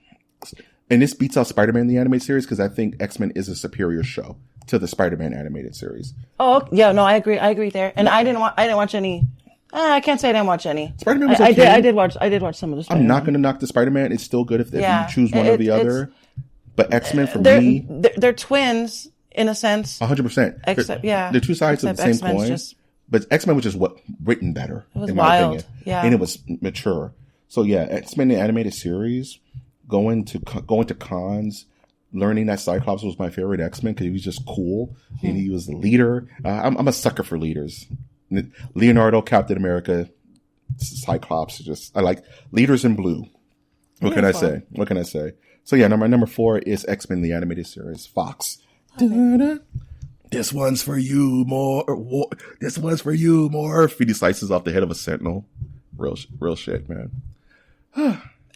And this beats out Spider-Man the animated series because I think X-Men is a superior show to the Spider-Man animated series. Oh yeah, no, I agree there. And I didn't watch any. I can't say I didn't watch any. Spider-Man was okay. I did watch some of the Spider-Man. I'm not going to knock the Spider-Man. It's still good if you choose one or the other. But X-Men for me, they're twins in a sense. 100%. Except they're two sides of the same X-Men's coin. But X-Men was just written better. It was in wild, my opinion. yeah, and it was mature. So yeah, X-Men the animated series, going to cons, learning that Cyclops was my favorite X-Men because he was just cool and he was the leader. I'm a sucker for leaders. Leonardo, Captain America, Cyclops. I like leaders in blue. What can I say? So yeah, number 4 is X-Men the animated series, Fox. This one's for you, more. This one's for you, more. He slices off the head of a sentinel. Real shit, man.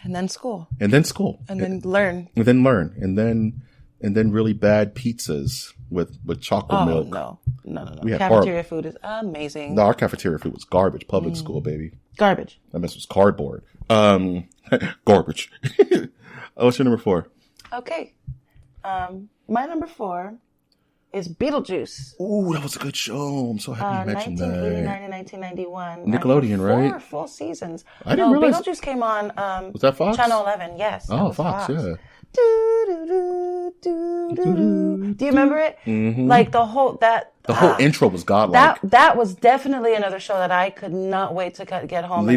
And then school. And then learn. And then really bad pizzas with chocolate milk. No. We had cafeteria food is amazing. No, our cafeteria food was garbage. Public school, baby. Garbage. That mess was cardboard. Garbage. What's your number 4? Okay. My number 4 is Beetlejuice. Ooh, that was a good show. I'm so happy you mentioned 1989 that. and 1991. Nickelodeon, right? 4 full seasons. I didn't realize. Beetlejuice came on. Was that Fox? Channel 11, yes. Oh, Fox, yeah. Do you remember it? Mm-hmm. Like the whole intro was godlike. That was definitely another show that I could not wait to get home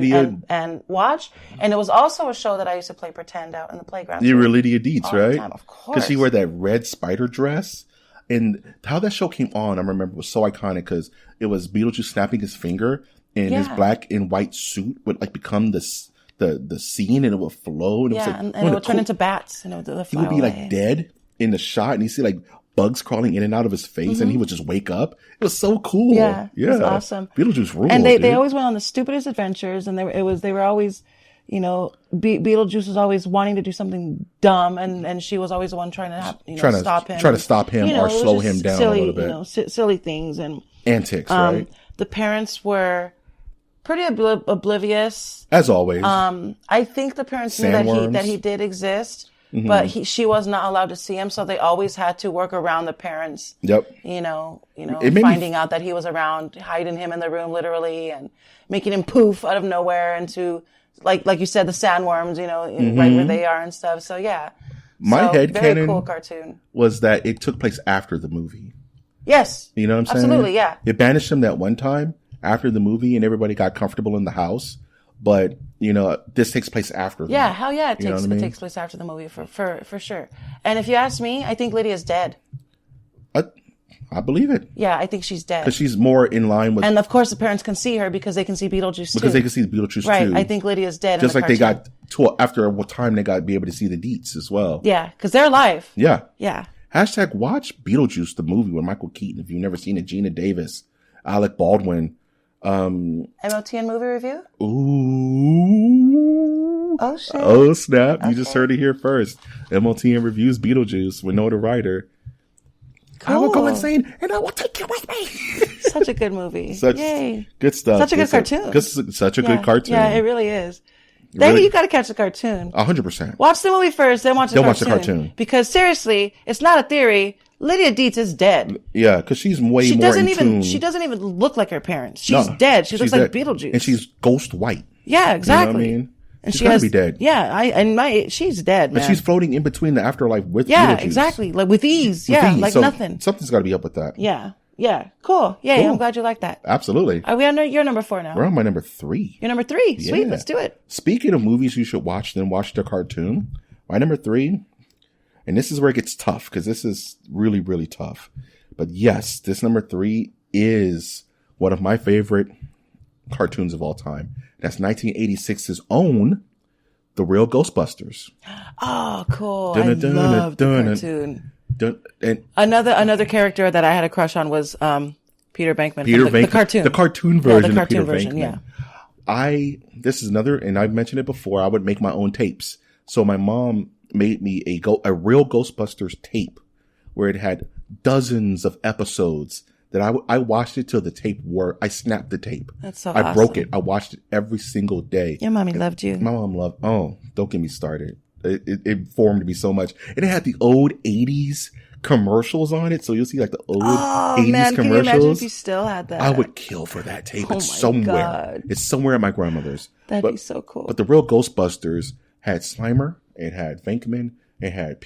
and watch. And it was also a show that I used to play pretend out in the playground. You were Lydia Dietz, right? Time, of course. Because she wore that red spider dress. And how that show came on, I remember, was so iconic because it was Beetlejuice snapping his finger and his black and white suit would like become the scene and it would flow. And it would turn into bats and it would he would be like dead in the shot and you see like bugs crawling in and out of his face and he would just wake up. It was so cool. Yeah. It was awesome. Beetlejuice ruled. And they always went on the stupidest adventures and they were always, Beetlejuice was always wanting to do something dumb and she was always the one trying to stop him. Trying to stop him or slow him down silly, a little bit. Silly things and antics, right? The parents were pretty oblivious. As always. I think the parents knew that he did exist, but she was not allowed to see him, so they always had to work around the parents. Yep. Finding out that he was around, hiding him in the room literally, and making him poof out of nowhere into, like you said, the sandworms, right where they are and stuff. So yeah. My headcanon cool cartoon was that it took place after the movie. Yes. You know what I'm saying? Absolutely, yeah. It banished him that one time after the movie and everybody got comfortable in the house. But, this takes place after. Yeah, hell yeah. It takes place after the movie for sure. And if you ask me, I think Lydia's dead. I believe it. Yeah, I think she's dead. Because she's more in line with... And of course the parents can see her because they can see Beetlejuice too. Because they can see Beetlejuice too. Right, I think Lydia's dead. Just like they got, after a time, they got to be able to see the Deets as well. Yeah, because they're alive. Yeah. Yeah. Hashtag watch Beetlejuice, the movie with Michael Keaton. If you've never seen it, Gina Davis, Alec Baldwin. MOTN movie review? Ooh. Oh, shit. Oh, snap. Okay. You just heard it here first. MOTN reviews Beetlejuice with Winona Ryder. Cool. I will go insane and I will take you with me. Such a good movie. Yay. Good stuff. Such a good cartoon. Such a good cartoon. Yeah, it really is. Dang, you got to catch the cartoon. 100%. Watch the movie first, then watch the cartoon. Because seriously, it's not a theory. Lydia Dietz is dead. Yeah, because she's more in tune. She doesn't even look like her parents. She's dead. She looks like Beetlejuice. And she's ghost white. Yeah, exactly. You know what I mean? And she's gotta be dead. Yeah, she's dead, man. And she's floating in between the afterlife with Beetlejuice. Yeah, exactly. Like with ease. Like so nothing. Something's got to be up with that. Yeah. Cool. Yeah, cool. I'm glad you like that. Absolutely. We on your number 4 now. We're on my number 3. You're number 3. Sweet. Let's do it. Speaking of movies you should watch, then watch the cartoon. My number 3, and this is where it gets tough because this is really, really tough. But yes, this number 3 is one of my favorite cartoons of all time. That's 1986's own The Real Ghostbusters. Oh, cool. I love the cartoon. And another character that I had a crush on was Peter Venkman. The cartoon. The cartoon version the cartoon of Peter version, Venkman. Yeah. This is another, and I've mentioned it before, I would make my own tapes. So my mom made me a real Ghostbusters tape where it had dozens of episodes that I watched it till the tape wore. I snapped the tape. That's so I broke it. I watched it every single day. Your mommy loved you. My mom loved, don't get me started. It formed me so much. And it had the old 80s commercials on it. So you'll see like the old 80s man, commercials. Can you imagine if you still had that? I would kill for that tape. It's somewhere. God. It's somewhere at my grandmother's. That'd be so cool. But the Real Ghostbusters had Slimer. It had Venkman. It had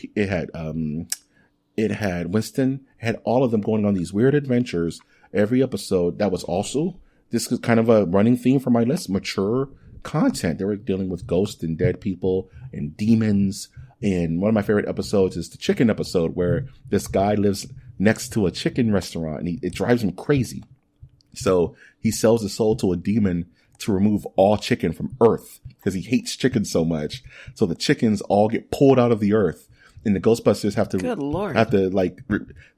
Winston. It had all of them going on these weird adventures. Every episode, that was also, this is kind of a running theme for my list, mature content. They were dealing with ghosts and dead people and demons. And one of my favorite episodes is the chicken episode where this guy lives next to a chicken restaurant and it drives him crazy. So he sells his soul to a demon to remove all chicken from Earth because he hates chicken so much. So the chickens all get pulled out of the earth and the Ghostbusters have to like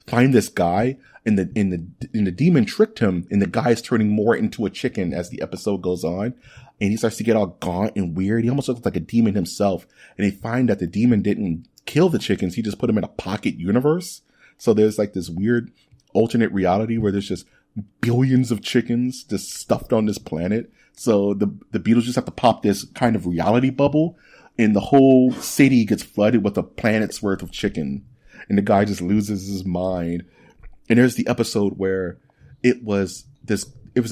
find this guy and the demon tricked him and the guy's turning more into a chicken as the episode goes on. And he starts to get all gaunt and weird. He almost looks like a demon himself. And they find that the demon didn't kill the chickens. He just put them in a pocket universe. So there's like this weird alternate reality where there's just billions of chickens just stuffed on this planet. So the Beatles just have to pop this kind of reality bubble and the whole city gets flooded with a planet's worth of chicken. And the guy just loses his mind. And there's the episode where it was an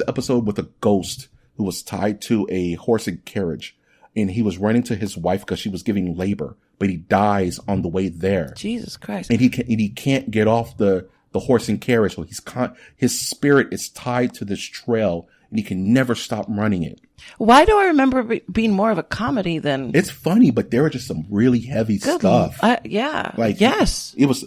episode with a ghost who was tied to a horse and carriage, and he was running to his wife because she was giving labor, but he dies on the way there. Jesus Christ! And he can't get off the horse and carriage, so his spirit is tied to this trail, and he can never stop running it. Why do I remember it being more of a comedy than? It's funny, but there were just some really heavy stuff. Yeah, like yes, it was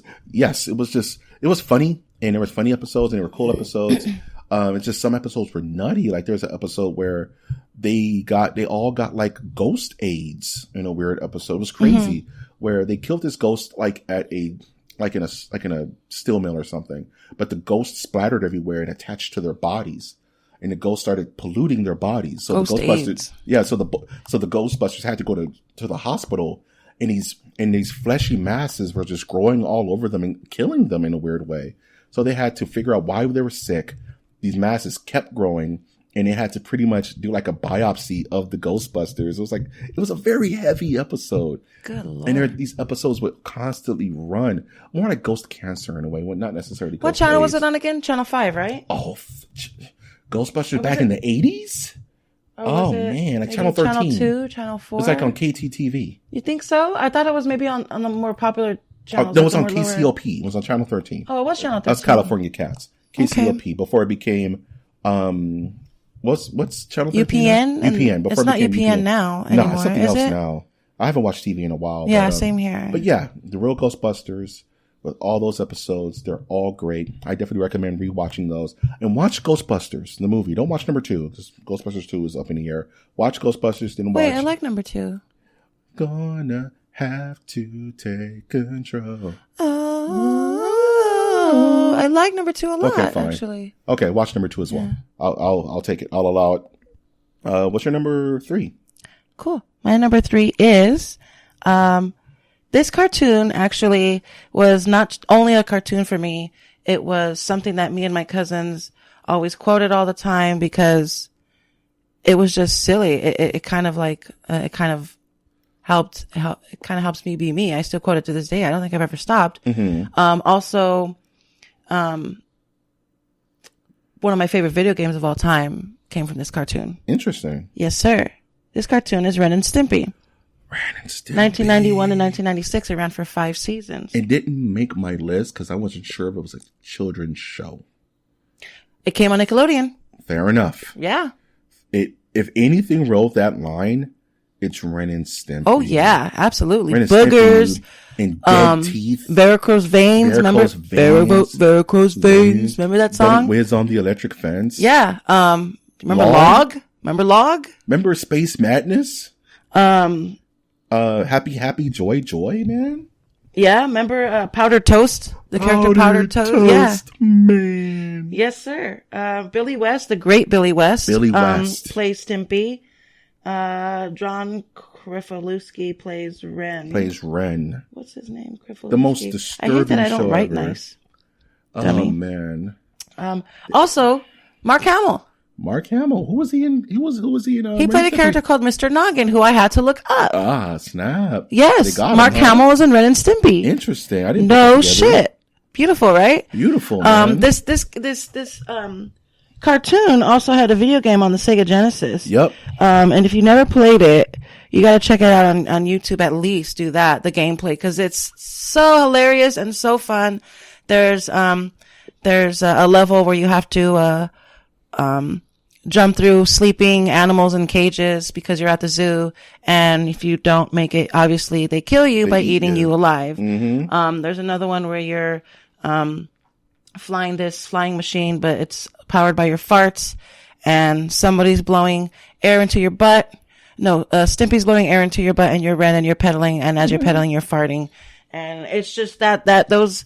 funny, and there was funny episodes, and there were cool episodes. It's just some episodes were nutty. Like there's an episode where they all got like ghost AIDS in a weird episode. It was crazy where they killed this ghost like in a steel mill or something, but the ghost splattered everywhere and attached to their bodies. And the ghost started polluting their bodies. So ghost the Ghostbusters, AIDS. yeah. So the Ghostbusters had to go to the hospital, and these fleshy masses were just growing all over them and killing them in a weird way. So they had to figure out why they were sick. These masses kept growing, and they had to pretty much do like a biopsy of the Ghostbusters. It was a very heavy episode. Good Lord. And these episodes would constantly run. More like ghost cancer in a way, not necessarily ghost What channel AIDS. was it on again? Channel 5, right? Oh, Ghostbusters back in the 80s? Oh man, like Channel 13. Channel 2, Channel 4? It was like on KTTV. You think so? I thought it was maybe on the more popular channels. That was on KCLP. It was on Channel 13. Oh, it was Channel 13. That's California Cats. KCLP before it became what's Channel 13? UPN? UPN. Before it's not it became UPN now anymore, no, it's something is else it? now. I haven't watched TV in a while. Yeah, same here. But yeah, The Real Ghostbusters with all those episodes, they're all great. I definitely recommend rewatching those. And watch Ghostbusters, the movie. Don't watch number 2, because Ghostbusters 2 is up in the air. Watch Ghostbusters, then watch. Wait, I like number 2. Gonna have to take control. Oh. I like number 2 a lot, Okay, fine. actually. Okay, watch number 2 as well. Yeah. I'll take it. I'll allow it. What's your number 3? Cool. My number 3 is, this cartoon actually was not only a cartoon for me. It was something that me and my cousins always quoted all the time because it was just silly. It kind of helps me be me. I still quote it to this day. I don't think I've ever stopped. Also, one of my favorite video games of all time came from this cartoon. Interesting. Yes, sir. This cartoon is Ren and Stimpy. Ren and Stimpy. 1991 to 1996. It ran for 5 seasons. It didn't make my list because I wasn't sure if it was a children's show. It came on Nickelodeon. Fair enough. Yeah. If anything rode that line, it's Ren and Stimpy. Oh yeah, absolutely. Ren and Boogers and dead teeth. Varicose veins. Remember? Varicose veins. Remember that song? Whiz on the electric fence. Yeah. Remember Log? Remember Log? Remember Space Madness? Happy Joy, man. Yeah. Remember Powdered Toast? The character Powdered Toast. Yeah. Man. Yes, sir. Billy West, the great Billy West. Billy West plays Stimpy. John Krifalewski plays Ren. What's his name? Krifalewski. The most disturbing I hate that I don't write ever. nice. Oh, Dummy. man. Also, Mark Hamill. Mark Hamill. Who was he in? Who was he in? He played a character called Mr. Noggin, who I had to look up. Ah, snap. Yes, Mark Hamill was in Ren and Stimpy. Interesting. I didn't know shit. Beautiful, right? Beautiful, man. This cartoon also had a video game on the Sega Genesis. Yep. And if you never played it, you gotta check it out on YouTube. At least do that, the gameplay, cause it's so hilarious and so fun. There's a level where you have to, jump through sleeping animals in cages because you're at the zoo. And if you don't make it, obviously they kill you by eating you alive. Mm-hmm. There's another one where you're, flying this flying machine, but it's powered by your farts, and somebody's blowing air into your butt. No, Stimpy's blowing air into your butt, and you're Ren, and you're pedaling, and as you're pedaling, you're farting. And it's just that those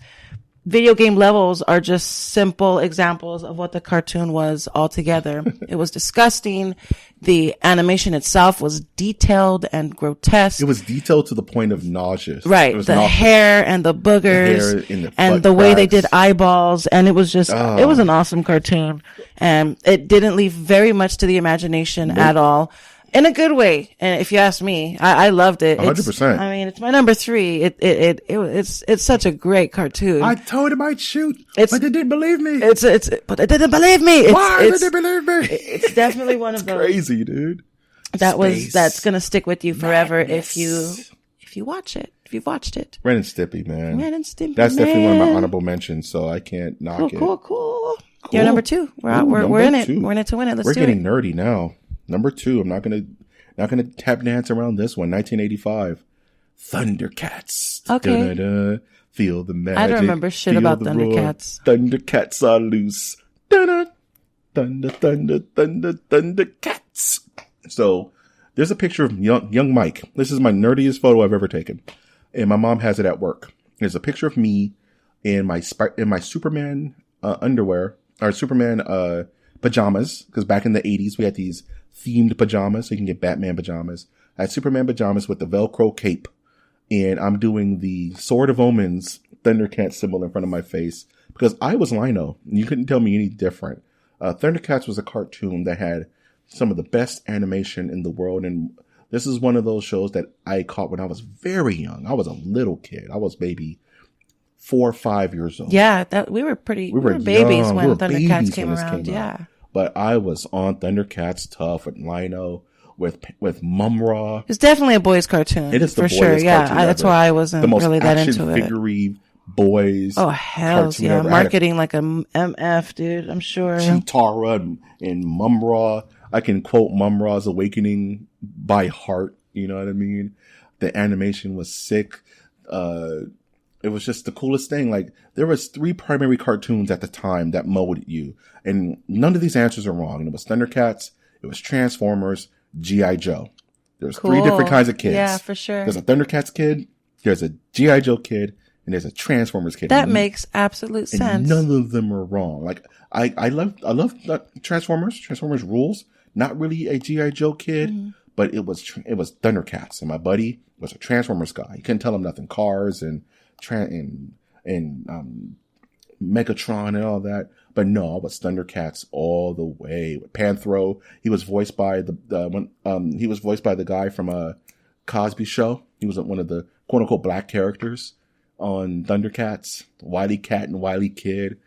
video game levels are just simple examples of what the cartoon was altogether. It was disgusting. The animation itself was detailed and grotesque. It was detailed to the point of nauseous. Right. The hair and the boogers and the way they did eyeballs. And it was just, it was an awesome cartoon. And it didn't leave very much to the imagination at all. In a good way. And if you ask me, I loved it. 100%. I mean, it's my number 3. It's such a great cartoon. I told him I'd shoot, but they didn't believe me. But they didn't believe me. Why did they believe me? It's definitely one of those. Crazy, dude. That's gonna stick with you forever if you watch it. If you've watched it. Ren and Stimpy, man. Ren and Stimpy. That's definitely one of my honorable mentions, so I can't knock it. Cool. You're number 2. We're in it. We're in it to win it. Let's do it. We're getting nerdy now. Number 2, I'm not gonna tap dance around this one. 1985, Thundercats. Okay. Da-da-da. Feel the magic. I don't remember shit about Thundercats. Thundercats are loose. Da-da. Thunder, thunder, thunder, Thundercats. So there's a picture of young Mike. This is my nerdiest photo I've ever taken, and my mom has it at work. There's a picture of me in my Superman underwear, or Superman pajamas, because back in the 80s we had these themed pajamas, so you can get Batman pajamas. I had Superman pajamas with the Velcro cape, and I'm doing the Sword of Omens Thundercat symbol in front of my face because I was Lino, and you couldn't tell me any different. Thundercats was a cartoon that had some of the best animation in the world, and this is one of those shows that I caught when I was very young. I was a little kid. I was maybe 4 or 5 years old. Yeah, we were babies when Thundercats came around. Yeah. But I was on Thundercats tough with Lino, with Mumra. It's definitely a boys' cartoon. It is the for boys' sure. cartoon. Yeah, that's why I wasn't really that into it. The most action boys. Oh hell yeah! Marketing like a MF, dude. I'm sure. Cheetara and Mumra. I can quote Mumra's Awakening by heart. You know what I mean? The animation was sick. It was just the coolest thing. Like, there was 3 primary cartoons at the time that molded you, and none of these answers are wrong. And it was Thundercats, it was Transformers, G.I. Joe. There's 3 different kinds of kids. Yeah, for sure. There's a Thundercats kid, there's a G.I. Joe kid, and there's a Transformers kid. That makes absolute sense. None of them are wrong. Like I love Transformers. Transformers rules. Not really a G.I. Joe kid, but it was Thundercats, and my buddy was a Transformers guy. You couldn't tell him nothing. Cars and Megatron and all that. But no, I was Thundercats all the way. With Panthro, he was voiced by the guy from Cosby Show. He was one of the quote unquote black characters on Thundercats. Wile Cat and Wile Kid.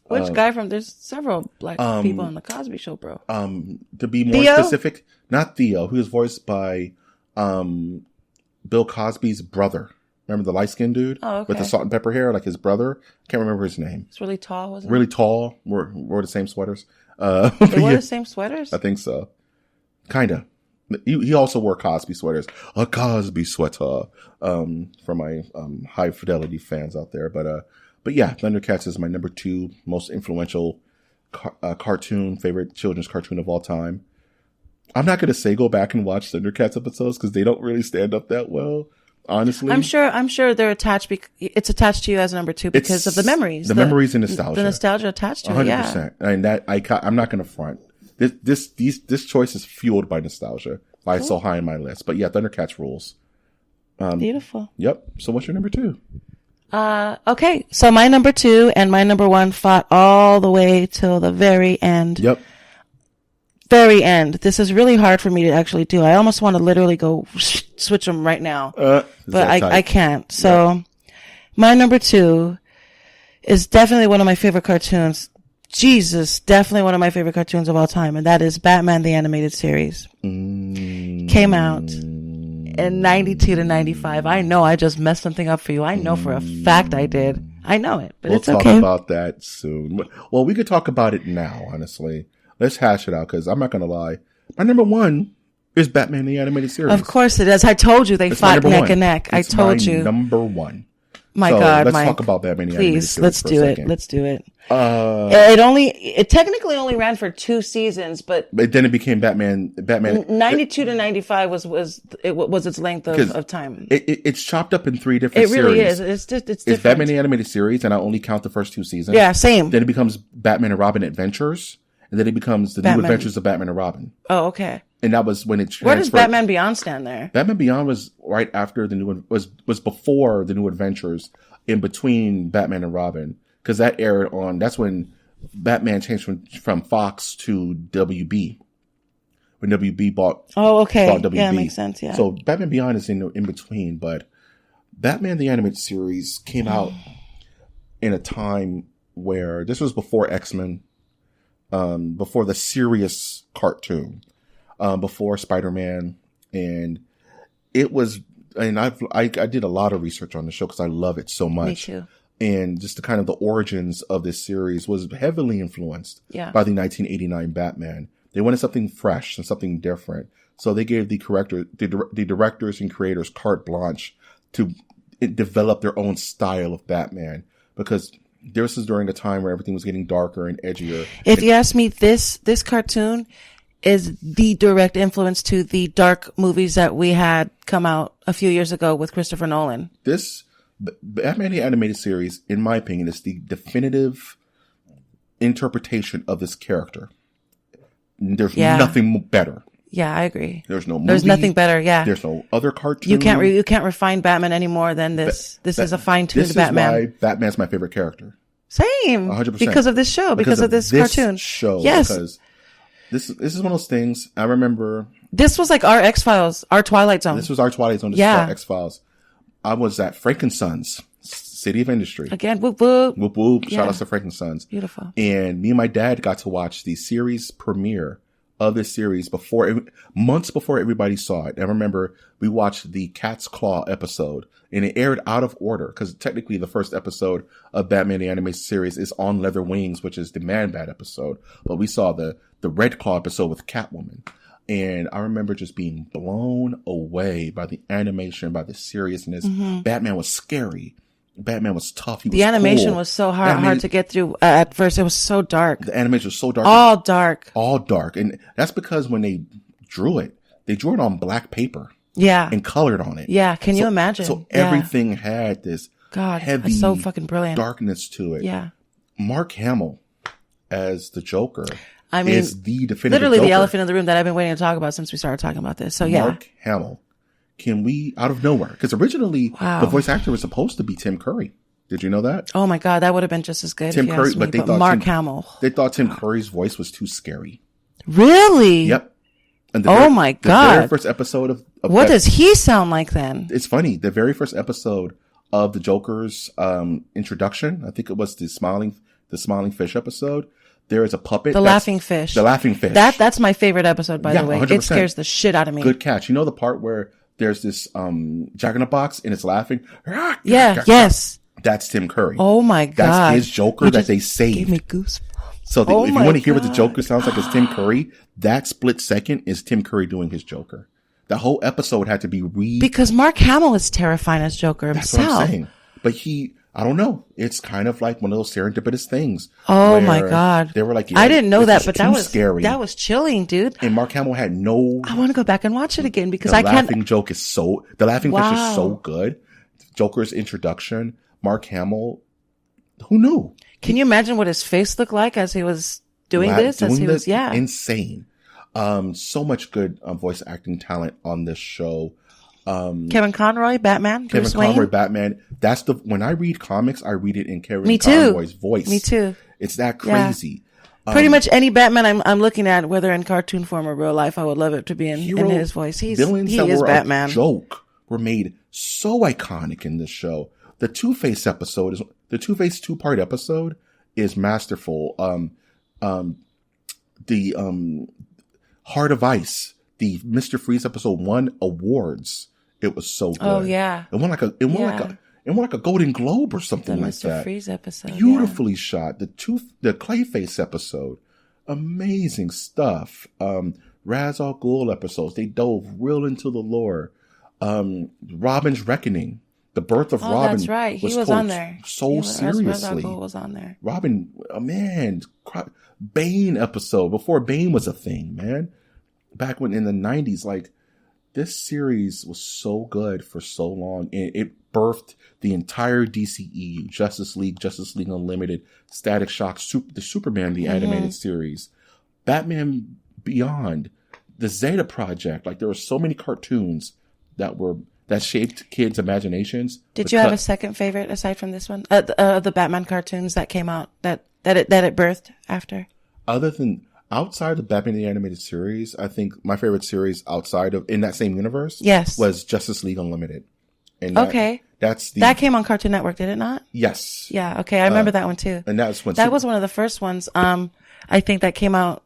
Which guy from? There's several black people on the Cosby Show, bro. To be more specific, not Theo. He was voiced by Bill Cosby's brother. Remember the light-skinned dude with the salt and pepper hair, like his brother? I can't remember his name. It's really tall, wasn't it? Really tall. Wore the same sweaters. They wore the same sweaters? I think so. Kinda. He also wore Cosby sweaters. A Cosby sweater. For my high fidelity fans out there. But yeah, Thundercats is my number 2 most influential favorite children's cartoon of all time. I'm not gonna say go back and watch Thundercats episodes because they don't really stand up that well. Honestly, I'm sure they're attached. It's attached to you as number 2 because of the memories, the memories and nostalgia, the nostalgia attached to 100%. It. Yeah, and that I'm not going to front. This choice is fueled by nostalgia. Why it's so high on my list. But yeah, Thundercats rules. Beautiful. Yep. So what's your number 2? Okay. So my number 2 and my number 1 fought all the way till the very end. Yep. Very end. This is really hard for me to actually do. I almost want to literally go switch them right now, but I can't. So my number 2 is definitely one of my favorite cartoons. Jesus, definitely one of my favorite cartoons of all time. And that is Batman, the Animated Series. Came out in 92 to 95. I know I just messed something up for you. I know for a fact I did. I know it, but it's okay. We'll talk about that soon. Well, we could talk about it now, honestly. Let's hash it out because I'm not going to lie. My number 1 is Batman the Animated Series. Of course it is. I told you they fought neck and neck. I told you. Number 1. My God, let's Mike. Talk about Batman the Animated Series. Please, let's do it. Let's do it. It technically only ran for 2 seasons, but then it became Batman. 92 to 95 was its length of time. It's chopped up in 3 different series. It really is. It's different. It's Batman the Animated Series, and I only count the first 2 seasons. Yeah, same. Then it becomes Batman and Robin Adventures. And then it becomes the New Adventures of Batman and Robin. Oh, okay. And that was when it transferred. Where does Batman Beyond stand there? Batman Beyond was right after was before the New Adventures, in between Batman and Robin, because that's when Batman changed from Fox to WB. When WB bought. Oh, okay. Bought WB. Yeah, makes sense. Yeah. So Batman Beyond is in between, but Batman the Animated Series came out in a time where this was before X-Men. Before the serious cartoon, before Spider-Man, and it was, and I did a lot of research on the show because I love it so much. Me too. And just the origins of this series was heavily influenced by the 1989 Batman. They wanted something fresh and something different, so they gave the directors and creators carte blanche to develop their own style of Batman, because this is during a time where everything was getting darker and edgier. If you ask me, this cartoon is the direct influence to the dark movies that we had come out a few years ago with Christopher Nolan. This Batman the Animated Series, in my opinion, is the definitive interpretation of this character. There's nothing better. Yeah, I agree. There's no movie. There's nothing better. Yeah. There's no other cartoon. You can't refine Batman any more than this. This is a fine-tuned Batman. This is why Batman's my favorite character. Same. 100%. Because of this show. Because of this cartoon. Show. Yes. Because this is one of those things. I remember. This was like our X-Files, our Twilight Zone. This was our Twilight Zone. This was our X-Files. I was at Frankensons, City of Industry. Again, whoop whoop. Whoop whoop. Shout out to Frankensons. Beautiful. And me and my dad got to watch the series premiere of this series months before everybody saw it. I remember we watched the Cat's Claw episode, and it aired out of order because technically the first episode of Batman the Animated Series is On Leather Wings, which is the Man-Bat episode. But we saw the Red Claw episode with Catwoman. And I remember just being blown away by the animation, by the seriousness. Mm-hmm. Batman was scary. Batman was tough. The animation was so hard to get through at first. It was so dark. The animation was so dark. All dark. All dark. And that's because when they drew it on black paper. Yeah. And colored on it. Yeah. Can you imagine? So everything had this God, heavy, that's so fucking brilliant. darkness to it. Yeah. Mark Hamill as the Joker. I mean, is the definitive literally Joker. the elephant in the room that I've been waiting to talk about since we started talking about this. So yeah. Mark Hamill. Can we, out of nowhere, because originally the voice actor was supposed to be Tim Curry. Did you know that? Oh my God, that would have been just as good. Tim if you Curry, asked me, but they thought Mark Hamill. They thought Tim Curry's voice was too scary. Really? Yep. And my God. The very first episode of what does he sound like then? It's funny. The very first episode of the Joker's introduction, I think it was the smiling fish episode. There is a puppet. The laughing fish. The laughing fish. That's my favorite episode, by the way. 100%. It scares the shit out of me. Good catch. You know the part where there's this Jack in the Box and it's laughing? Yeah. Yes. That's Tim Curry. Oh my God. That's his Joker that they saved. Gave me goosebumps. So if you want to hear what the Joker sounds like, it's Tim Curry. That split second is Tim Curry doing his Joker. The whole episode had to be because Mark Hamill is terrifying as Joker himself. That's what I'm saying. But I don't know. It's kind of like one of those serendipitous things. Oh my God. They were like, I didn't know that, but that was scary. That was chilling, dude. And Mark Hamill had no. I want to go back and watch it again because the laughing fish is so good. Joker's introduction, Mark Hamill. Who knew? Can you imagine what his face looked like as he was doing this? Insane. So much good voice acting talent on this show. Kevin Conroy, Batman. Kevin Conroy, Batman. When I read comics, I read it in Kevin Conroy's voice. Me too. It's that crazy. Yeah. Pretty much any Batman I'm looking at, whether in cartoon form or real life, I would love it to be in his voice. He is Batman. A joke were made so iconic in this show. The Two-Face 2-part episode is masterful. The Heart of Ice, the Mr. Freeze episode 1 awards. It was so good. Oh yeah. It won like a Golden Globe or something like that. The Mr. Freeze episode. Beautifully shot. The Clayface episode. Amazing stuff. Ra's al Ghul episodes. They dove real into the lore. Robin's Reckoning. The birth of Robin. That's right. He was on there. Seriously. Ra's al Ghul was on there. Robin, Bane episode before Bane was a thing, man. Back when in the 90s, like this series was so good for so long, and it birthed the entire DCEU, Justice League Unlimited, Static Shock, the Superman, the animated series, Batman Beyond, the Zeta Project. Like there were so many cartoons that shaped kids' imaginations. Did you have a second favorite aside from this one? The Batman cartoons that came out that it birthed after? Outside of Batman the Animated Series, I think my favorite series outside of in that same universe, was Justice League Unlimited. And that came on Cartoon Network, did it not? Yes. Yeah. Okay, I remember that one too. And that was one of the first ones. I think that came out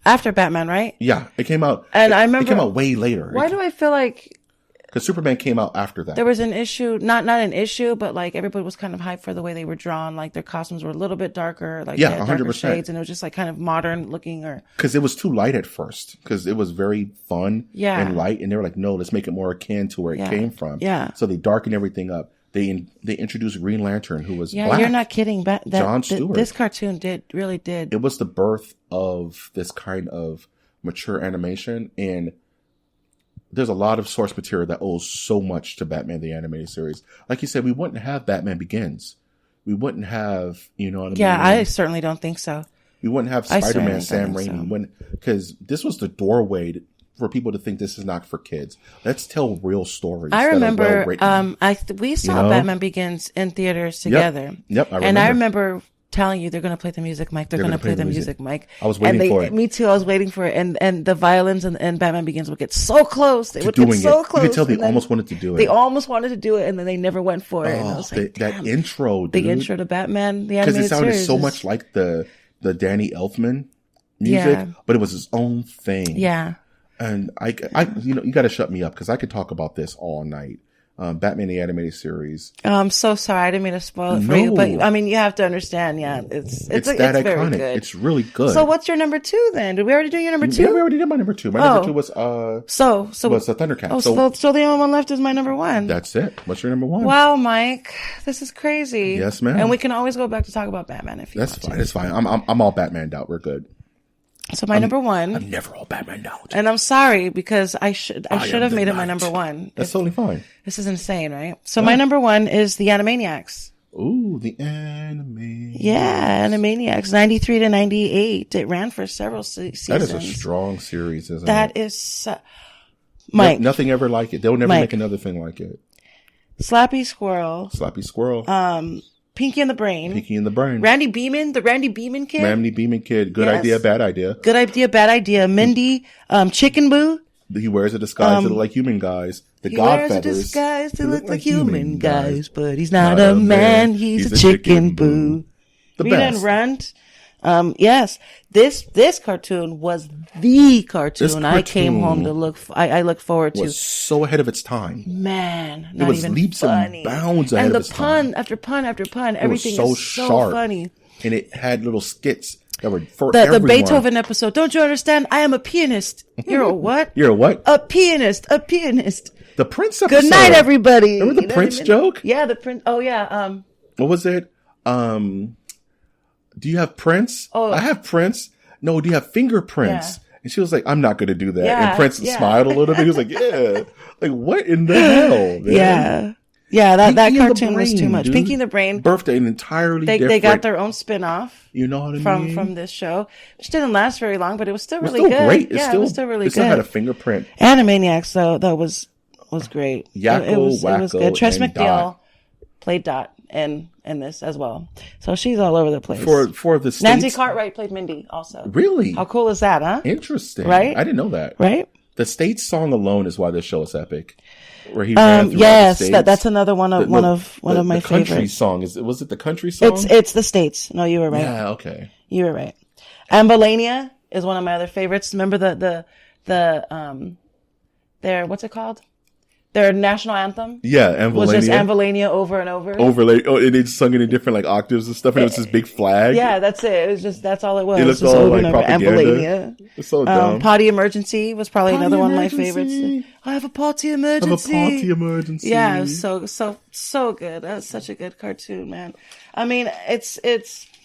after Batman, right? Yeah, it came out. And I remember it came out way later. Why do I feel like? Because Superman came out after that. There was an issue, not an issue, but like everybody was kind of hyped for the way they were drawn. Like their costumes were a little bit darker, like 100% shades, and it was just like kind of modern looking. Or because it was too light at first, because it was very fun and light, and they were like, no, let's make it more akin to where it came from. Yeah. So they darkened everything up. They introduced Green Lantern, who was black. You're not kidding. John Stewart. This cartoon really did. It was the birth of this kind of mature animation, and there's a lot of source material that owes so much to Batman the Animated Series. Like you said, we wouldn't have Batman Begins. We wouldn't have, you know what I mean? Yeah, I certainly don't think so. We wouldn't have Spider-Man, Sam Raimi, because this was the doorway for people to think this is not for kids. Let's tell real stories. I remember, we saw Batman Begins in theaters together. Yep, I remember. And I remember telling you they're going to play the music, Mike. They're going to play the music, Mike. I was waiting for it. Me too. I was waiting for it. And the violins and Batman Begins would get so close. They would get so close. You could tell they almost wanted to do it. They almost wanted to do it, and then they never went for it. And I was like, that intro, dude. The intro to Batman, the animated series. Because it sounded so much like the Danny Elfman music, but it was his own thing. Yeah. And I you got to shut me up because I could talk about this all night. Batman the Animated Series. I'm so sorry. I didn't mean to spoil it for you, but I mean, you have to understand. Yeah, it's that iconic. Very good. It's really good. So, what's your number 2 then? Did we already do your number 2? Yeah, we already did my number 2. My number 2 was was Thundercats. Oh, so the only one left is my number 1. That's it. What's your number 1? Wow, Mike, this is crazy. Yes, ma'am. And we can always go back to talk about Batman if you want to. That's fine. It's fine. I'm all Batmaned out. We're good. So my number one. I'm never all Batman now. And I'm sorry because I should have made it my number one. That's totally fine. This is insane, right? So my number one is the Animaniacs. Ooh, the Animaniacs. Yeah, Animaniacs, 93 to 98. It ran for several seasons. That is a strong series, isn't it? That is, Mike. Nothing ever like it. They'll never make another thing like it. Slappy Squirrel. Pinky and the Brain. Randy Beeman, the Randy Beeman kid. Good idea, bad idea. Good idea, bad idea. Mindy, Chicken Boo. He wears a disguise to look like human guys. He wears a disguise to look like human guys, but he's not a man. He's a chicken boo. The Rita best. and Runt. Yes, this cartoon was the cartoon I came home to look. I look forward to. Was so ahead of its time. Man, it was leaps and bounds ahead of its time. And the pun after pun, everything is so sharp. funny. And it had little skits that were for the everyone. Beethoven episode. Don't you understand? I am a pianist. You're a what? You're a what? A pianist. The Prince episode. Good night, everybody. Remember the Prince joke? Yeah, the Prince. Oh yeah. What was it? Do you have Prince? Oh, I have Prince. No, do you have fingerprints? Yeah. And she was like, I'm not going to do that. Yeah, and Prince smiled a little bit. He was like, yeah. Like, what in the hell, man? Yeah. Yeah, that cartoon was too much. Dude. Pinky and the Brain. Birthed an entirely different. They got their own spin-off. You know what I mean? From this show. Which didn't last very long, but it was still really good. Great. It was still really good. It still had a fingerprint. Animaniacs, though, that was great. Yakko, it was good. Tress and McNeil Dot. played Dot in this as well. So she's all over the place. For the States. Nancy Cartwright played Mindy also. Really? How cool is that, huh? Interesting. Right? I didn't know that. Right? The States song alone is why this show is epic. Where he ran through yes, the States. that's another one of my favorites. The country song was it the country song? It's the States. No, you were right. Yeah, okay. You were right. Ambalania is one of my other favorites. Remember their what's it called? Their national anthem? Yeah, Ambalania. Was just Ambalania over and over. And they sung it in different like octaves and stuff, and it was this big flag. Yeah, that's it. It was just, that's all it was. It looked all like propaganda. Ambalania. It's so dumb. Potty Emergency was probably another one of my favorites. I have a potty emergency. Yeah, so good. That was such a good cartoon, man. I mean, it's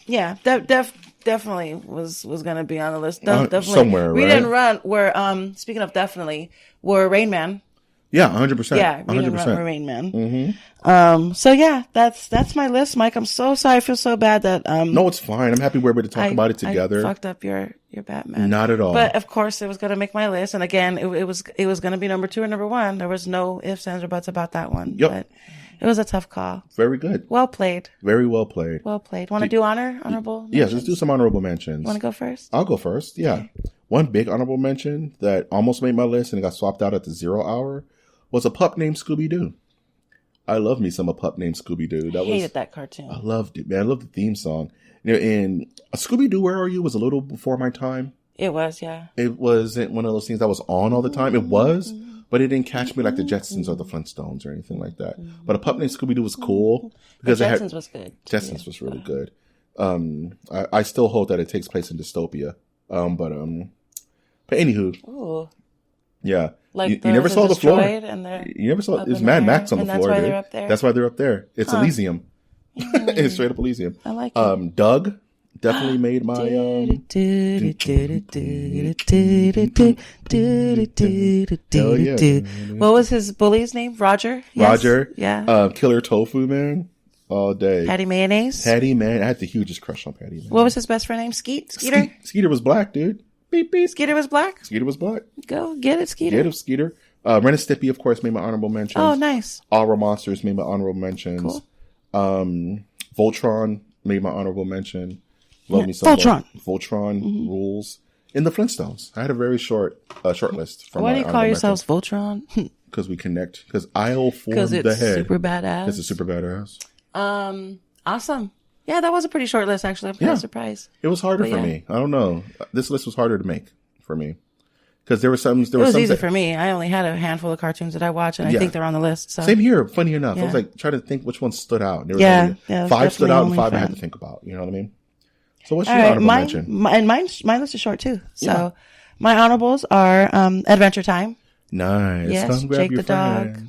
definitely was gonna be on the list. Definitely somewhere, right? Rita and Runt were speaking of definitely were Rain Man. Yeah, 100%. Yeah, 100%. Rain Man. Mm-hmm. So yeah, that's my list, Mike. I'm so sorry. I feel so bad that no, it's fine. I'm happy we're able to talk about it together. I fucked up your Batman. Not at all. But of course, it was gonna make my list, and again, it was gonna be number 2 and number 1. There was no ifs, ands, or buts about that one. Yep. But it was a tough call. Very good. Well played. Very well played. Well played. Want to do honorable mentions? Yes, let's do some honorable mentions. You want to go first? I'll go first. Yeah. Okay. One big honorable mention that almost made my list and it got swapped out at the 0 hour was a pup named Scooby-Doo. I love me some a pup named Scooby-Doo. I hated that cartoon. I loved it, man. I loved the theme song. And Scooby-Doo, Where Are You? Was a little before my time. It was, yeah. It wasn't one of those things that was on all the time. It was, but it didn't catch me like the Jetsons or the Flintstones or anything like that. But a pup named Scooby-Doo was cool. Because the Jetsons was good. Jetsons was really good. I still hope that it takes place in dystopia. But anywho. Ooh. Yeah. Like you never saw the floor. You never saw it's Mad Max on the floor. That's why they're up there. That's why they're up there. It's Elysium. It's straight up Elysium. I like it. Doug definitely made my What was his bully's name? Roger? Yes. Roger. Yeah. Killer Tofu Man. All day. Patty Mayonnaise. Patty Man. I had the hugest crush on Patty Man. What was his best friend name? Skeeter? Skeeter was black, dude. Beep, beep. Skeeter was black? Skeeter was black. Go get it, Skeeter. Get it, Skeeter. Ren and Stimpy, of course, made my honorable mentions. Oh, nice. All Our Monsters made my honorable mentions. Cool. Voltron made my honorable mention. Love me some Voltron rules. In the Flintstones. I had a very short list. Why do you call yourselves Voltron? Because we connect. Because I'll form the head. Because it's super badass. Because it's super badass. Awesome. Yeah, that was a pretty short list, actually. I'm kind of surprised. It was harder for me. I don't know. This list was harder to make for me. Because there was some. It was easy for me. I only had a handful of cartoons that I watch, and I think they're on the list. So. Same here. Funny enough. I was like trying to think which one stood out. There was 5 stood out and 5 I had to think about. You know what I mean? So what's your honorable mention? Mine list is short too. So my honorables are Adventure Time. Nice. Yes, Jake the dog.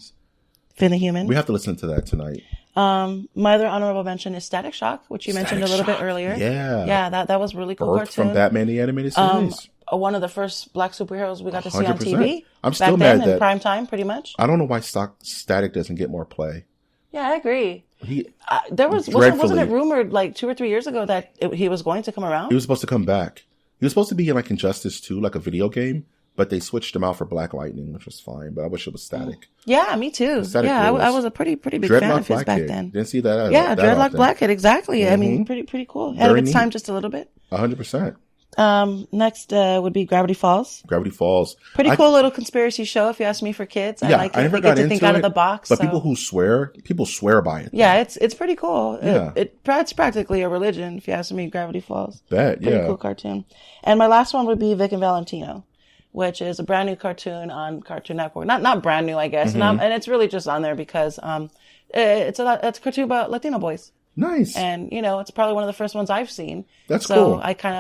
Finn the Human. We have to listen to that tonight. My other honorable mention is Static Shock, which you mentioned a little bit earlier. Yeah. Yeah, that was really cool cartoon. From Batman the Animated Series. one of the first black superheroes we got to see on 100%. TV. I'm still back mad then, that in prime time, pretty much. I don't know why Static doesn't get more play. Yeah, I agree. Wasn't dreadfully- it rumored like 2 or 3 years ago that he was going to come around? He was supposed to come back. He was supposed to be in like Injustice 2, like a video game, but they switched him out for Black Lightning, which was fine. But I wish it was Static. Yeah, me too. Static Yeah, rules. I was a pretty big Dreadlock fan of his Black back Kid. then. Didn't see that. Yeah, that Dreadlock often. Black Kid, exactly. I mean, pretty cool. Ahead of Very its neat. time just a little bit. 100%. Next would be Gravity Falls. Gravity Falls. Pretty cool little conspiracy show, if you ask me, for kids. I Yeah, like it. I never They got get to into think out of it, the box. But so. people swear by it. Yeah, it's pretty cool. Yeah. It's practically a religion, if you ask me. Gravity Falls. Bet, Pretty yeah. cool cartoon. And my last one would be Vic and Valentino, which is a brand new cartoon on Cartoon Network. Not brand new, I guess. Mm-hmm. And it's really just on there because it's a cartoon about Latino boys. Nice. And it's probably one of the first ones I've seen. That's so cool. I kind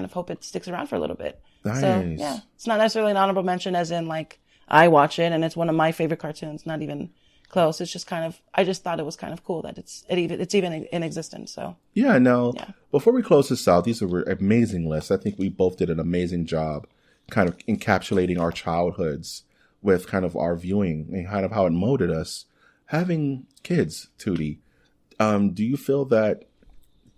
of hope it sticks around for a little bit. Nice. So yeah, it's not necessarily an honorable mention, as in like I watch it and it's one of my favorite cartoons. Not even close. It's just I just thought it was kind of cool that it's even in existence. So yeah. Now, before we close this out, these were amazing lists. I think we both did an amazing job, kind of encapsulating our childhoods with kind of our viewing and kind of how it molded us. Having kids, Tootie. Do you feel that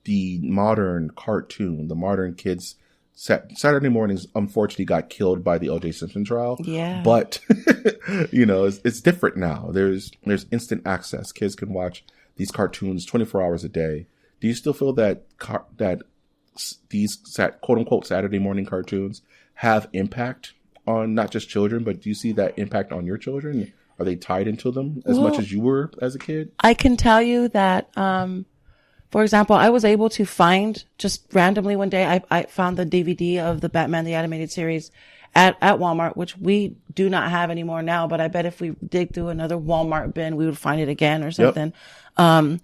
the modern cartoon, the modern kids, Saturday mornings, unfortunately got killed by the O.J. Simpson trial? Yeah. But, it's different now. There's instant access. Kids can watch these cartoons 24 hours a day. Do you still feel that these quote unquote Saturday morning cartoons have impact on not just children, but do you see that impact on your children? Are they tied into them as much as you were as a kid? I can tell you that, for example, I was able to find just randomly one day, I found the DVD of the Batman, the animated series at Walmart, which we do not have anymore now, but I bet if we dig through another Walmart bin, we would find it again or something. Yep.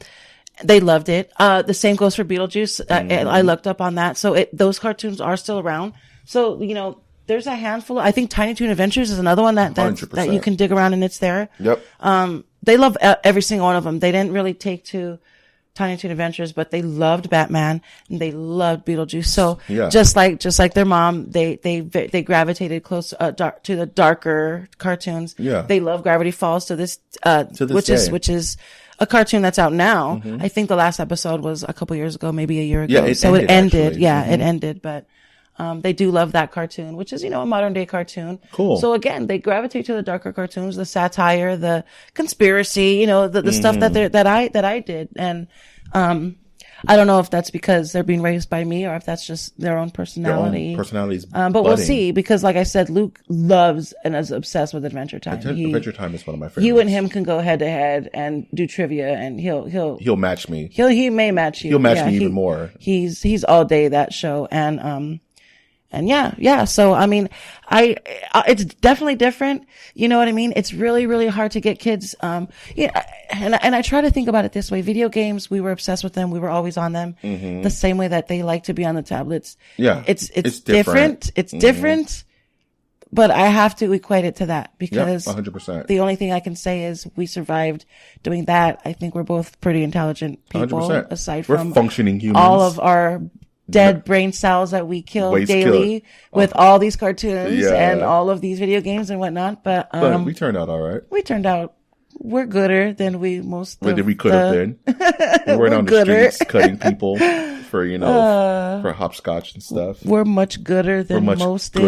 They loved it. The same goes for Beetlejuice. I looked up on that. So those cartoons are still around. So, there's a handful. I think Tiny Toon Adventures is another one that you can dig around and it's there. Yep. They love every single one of them. They didn't really take to Tiny Toon Adventures, but they loved Batman and they loved Beetlejuice. So just like their mom, they gravitated close to the darker cartoons. Yeah. They love Gravity Falls to this which is a cartoon that's out now. Mm-hmm. I think the last episode was a couple years ago, maybe a year ago. Yeah, it ended. Yeah, Mm-hmm. it ended, but they do love that cartoon, which is, a modern day cartoon. Cool. So again, they gravitate to the darker cartoons, the satire, the conspiracy, the stuff that I did. And, I don't know if that's because they're being raised by me or if that's just their own personality. Their own personalities. But we'll see, because like I said, Luke loves and is obsessed with Adventure Time. Adventure Time is one of my favorites. You and him can go head to head and do trivia, and he'll match me. He may match you. He'll match me even more. He's all day that show, and yeah. So, I mean, it's definitely different. You know what I mean? It's really, really hard to get kids, and I try to think about it this way. Video games, we were obsessed with them. We were always on them the same way that they like to be on the tablets. Yeah. It's different. It's different, but I have to equate it to that because 100%. The only thing I can say is we survived doing that. I think we're both pretty intelligent people 100%. aside we're from functioning humans. all of our dead brain cells that we kill daily with all these cartoons and all of these video games and whatnot. But we turned out all right. We're gooder than we than we could have been. We weren't on the streets cutting people for for hopscotch and stuff. We're much gooder than most of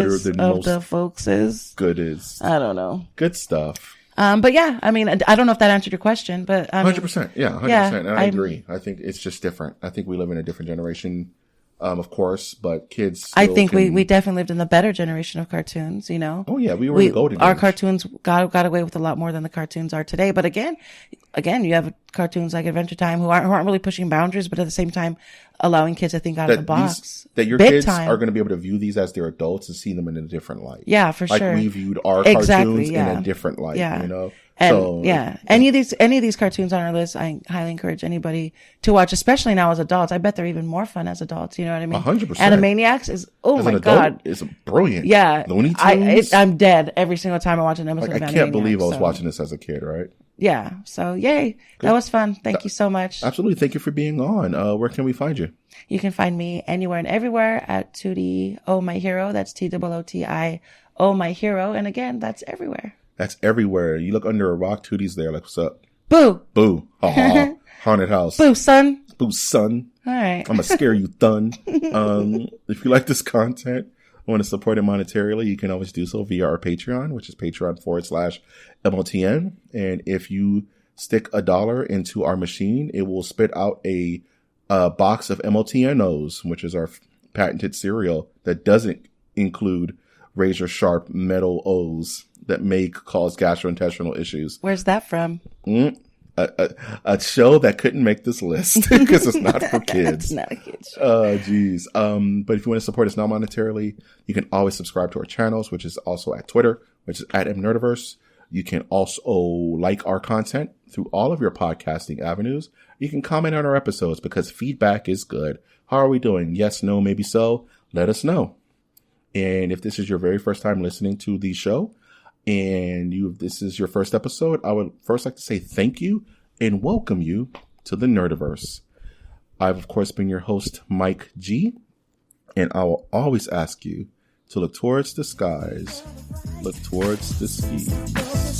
the folks is. Good is. I don't know. Good stuff. But yeah, I mean, I don't know if that answered your question, but 100%. Yeah, 100%. And I agree. I think it's just different. I think we live in a different generation. Of course, but kids. I think we definitely lived in the better generation of cartoons, Oh yeah, we were in the golden age. Our cartoons got away with a lot more than the cartoons are today. But again, you have cartoons like Adventure Time who aren't really pushing boundaries, but at the same time allowing kids to think out of the box. That your kids are going to be able to view these as their adults and see them in a different light. Yeah, for sure. Like we viewed our cartoons in a different light. Yeah. And any of these cartoons on our list, I highly encourage anybody to watch, especially now as adults. I bet they're even more fun as adults. You know what I mean? 100%. Animaniacs is my god, it's brilliant. Yeah, Looney Tunes. I'm dead every single time I watch an episode. I can't believe I was watching this as a kid. Right? Yeah. So yay. Cool. That was fun. Thank you so much. Absolutely. Thank you for being on. Where can we find you? You can find me anywhere and everywhere at Tootie Oh My Hero. That's TOOTI Oh My Hero. And again, that's everywhere. That's everywhere. You look under a rock, Tootie's there. Like, what's up? Boo. Boo. Haunted house. Boo, son. Boo, son. All right. I'm gonna scare you, thun. If you like this content, want to support it monetarily, you can always do so via our Patreon, which is patreon.com/MOTN. And if you stick $1 into our machine, it will spit out a box of MOTNOs, which is our patented cereal that doesn't include razor sharp metal O's that may cause gastrointestinal issues. Where's that from? A show that couldn't make this list because it's not for kids. It's not a kid's show. Oh, geez. But if you want to support us non-monetarily, you can always subscribe to our channels, which is also at Twitter, which is at MNerdiverse. You can also like our content through all of your podcasting avenues. You can comment on our episodes because feedback is good. How are we doing? Yes, no, maybe so. Let us know. And if this is your very first time listening to the show, and this is your first episode, I would first like to say thank you and welcome you to the Nerdiverse. I've, of course, been your host, Mike G, and I will always ask you to look towards the skies, look towards the skies.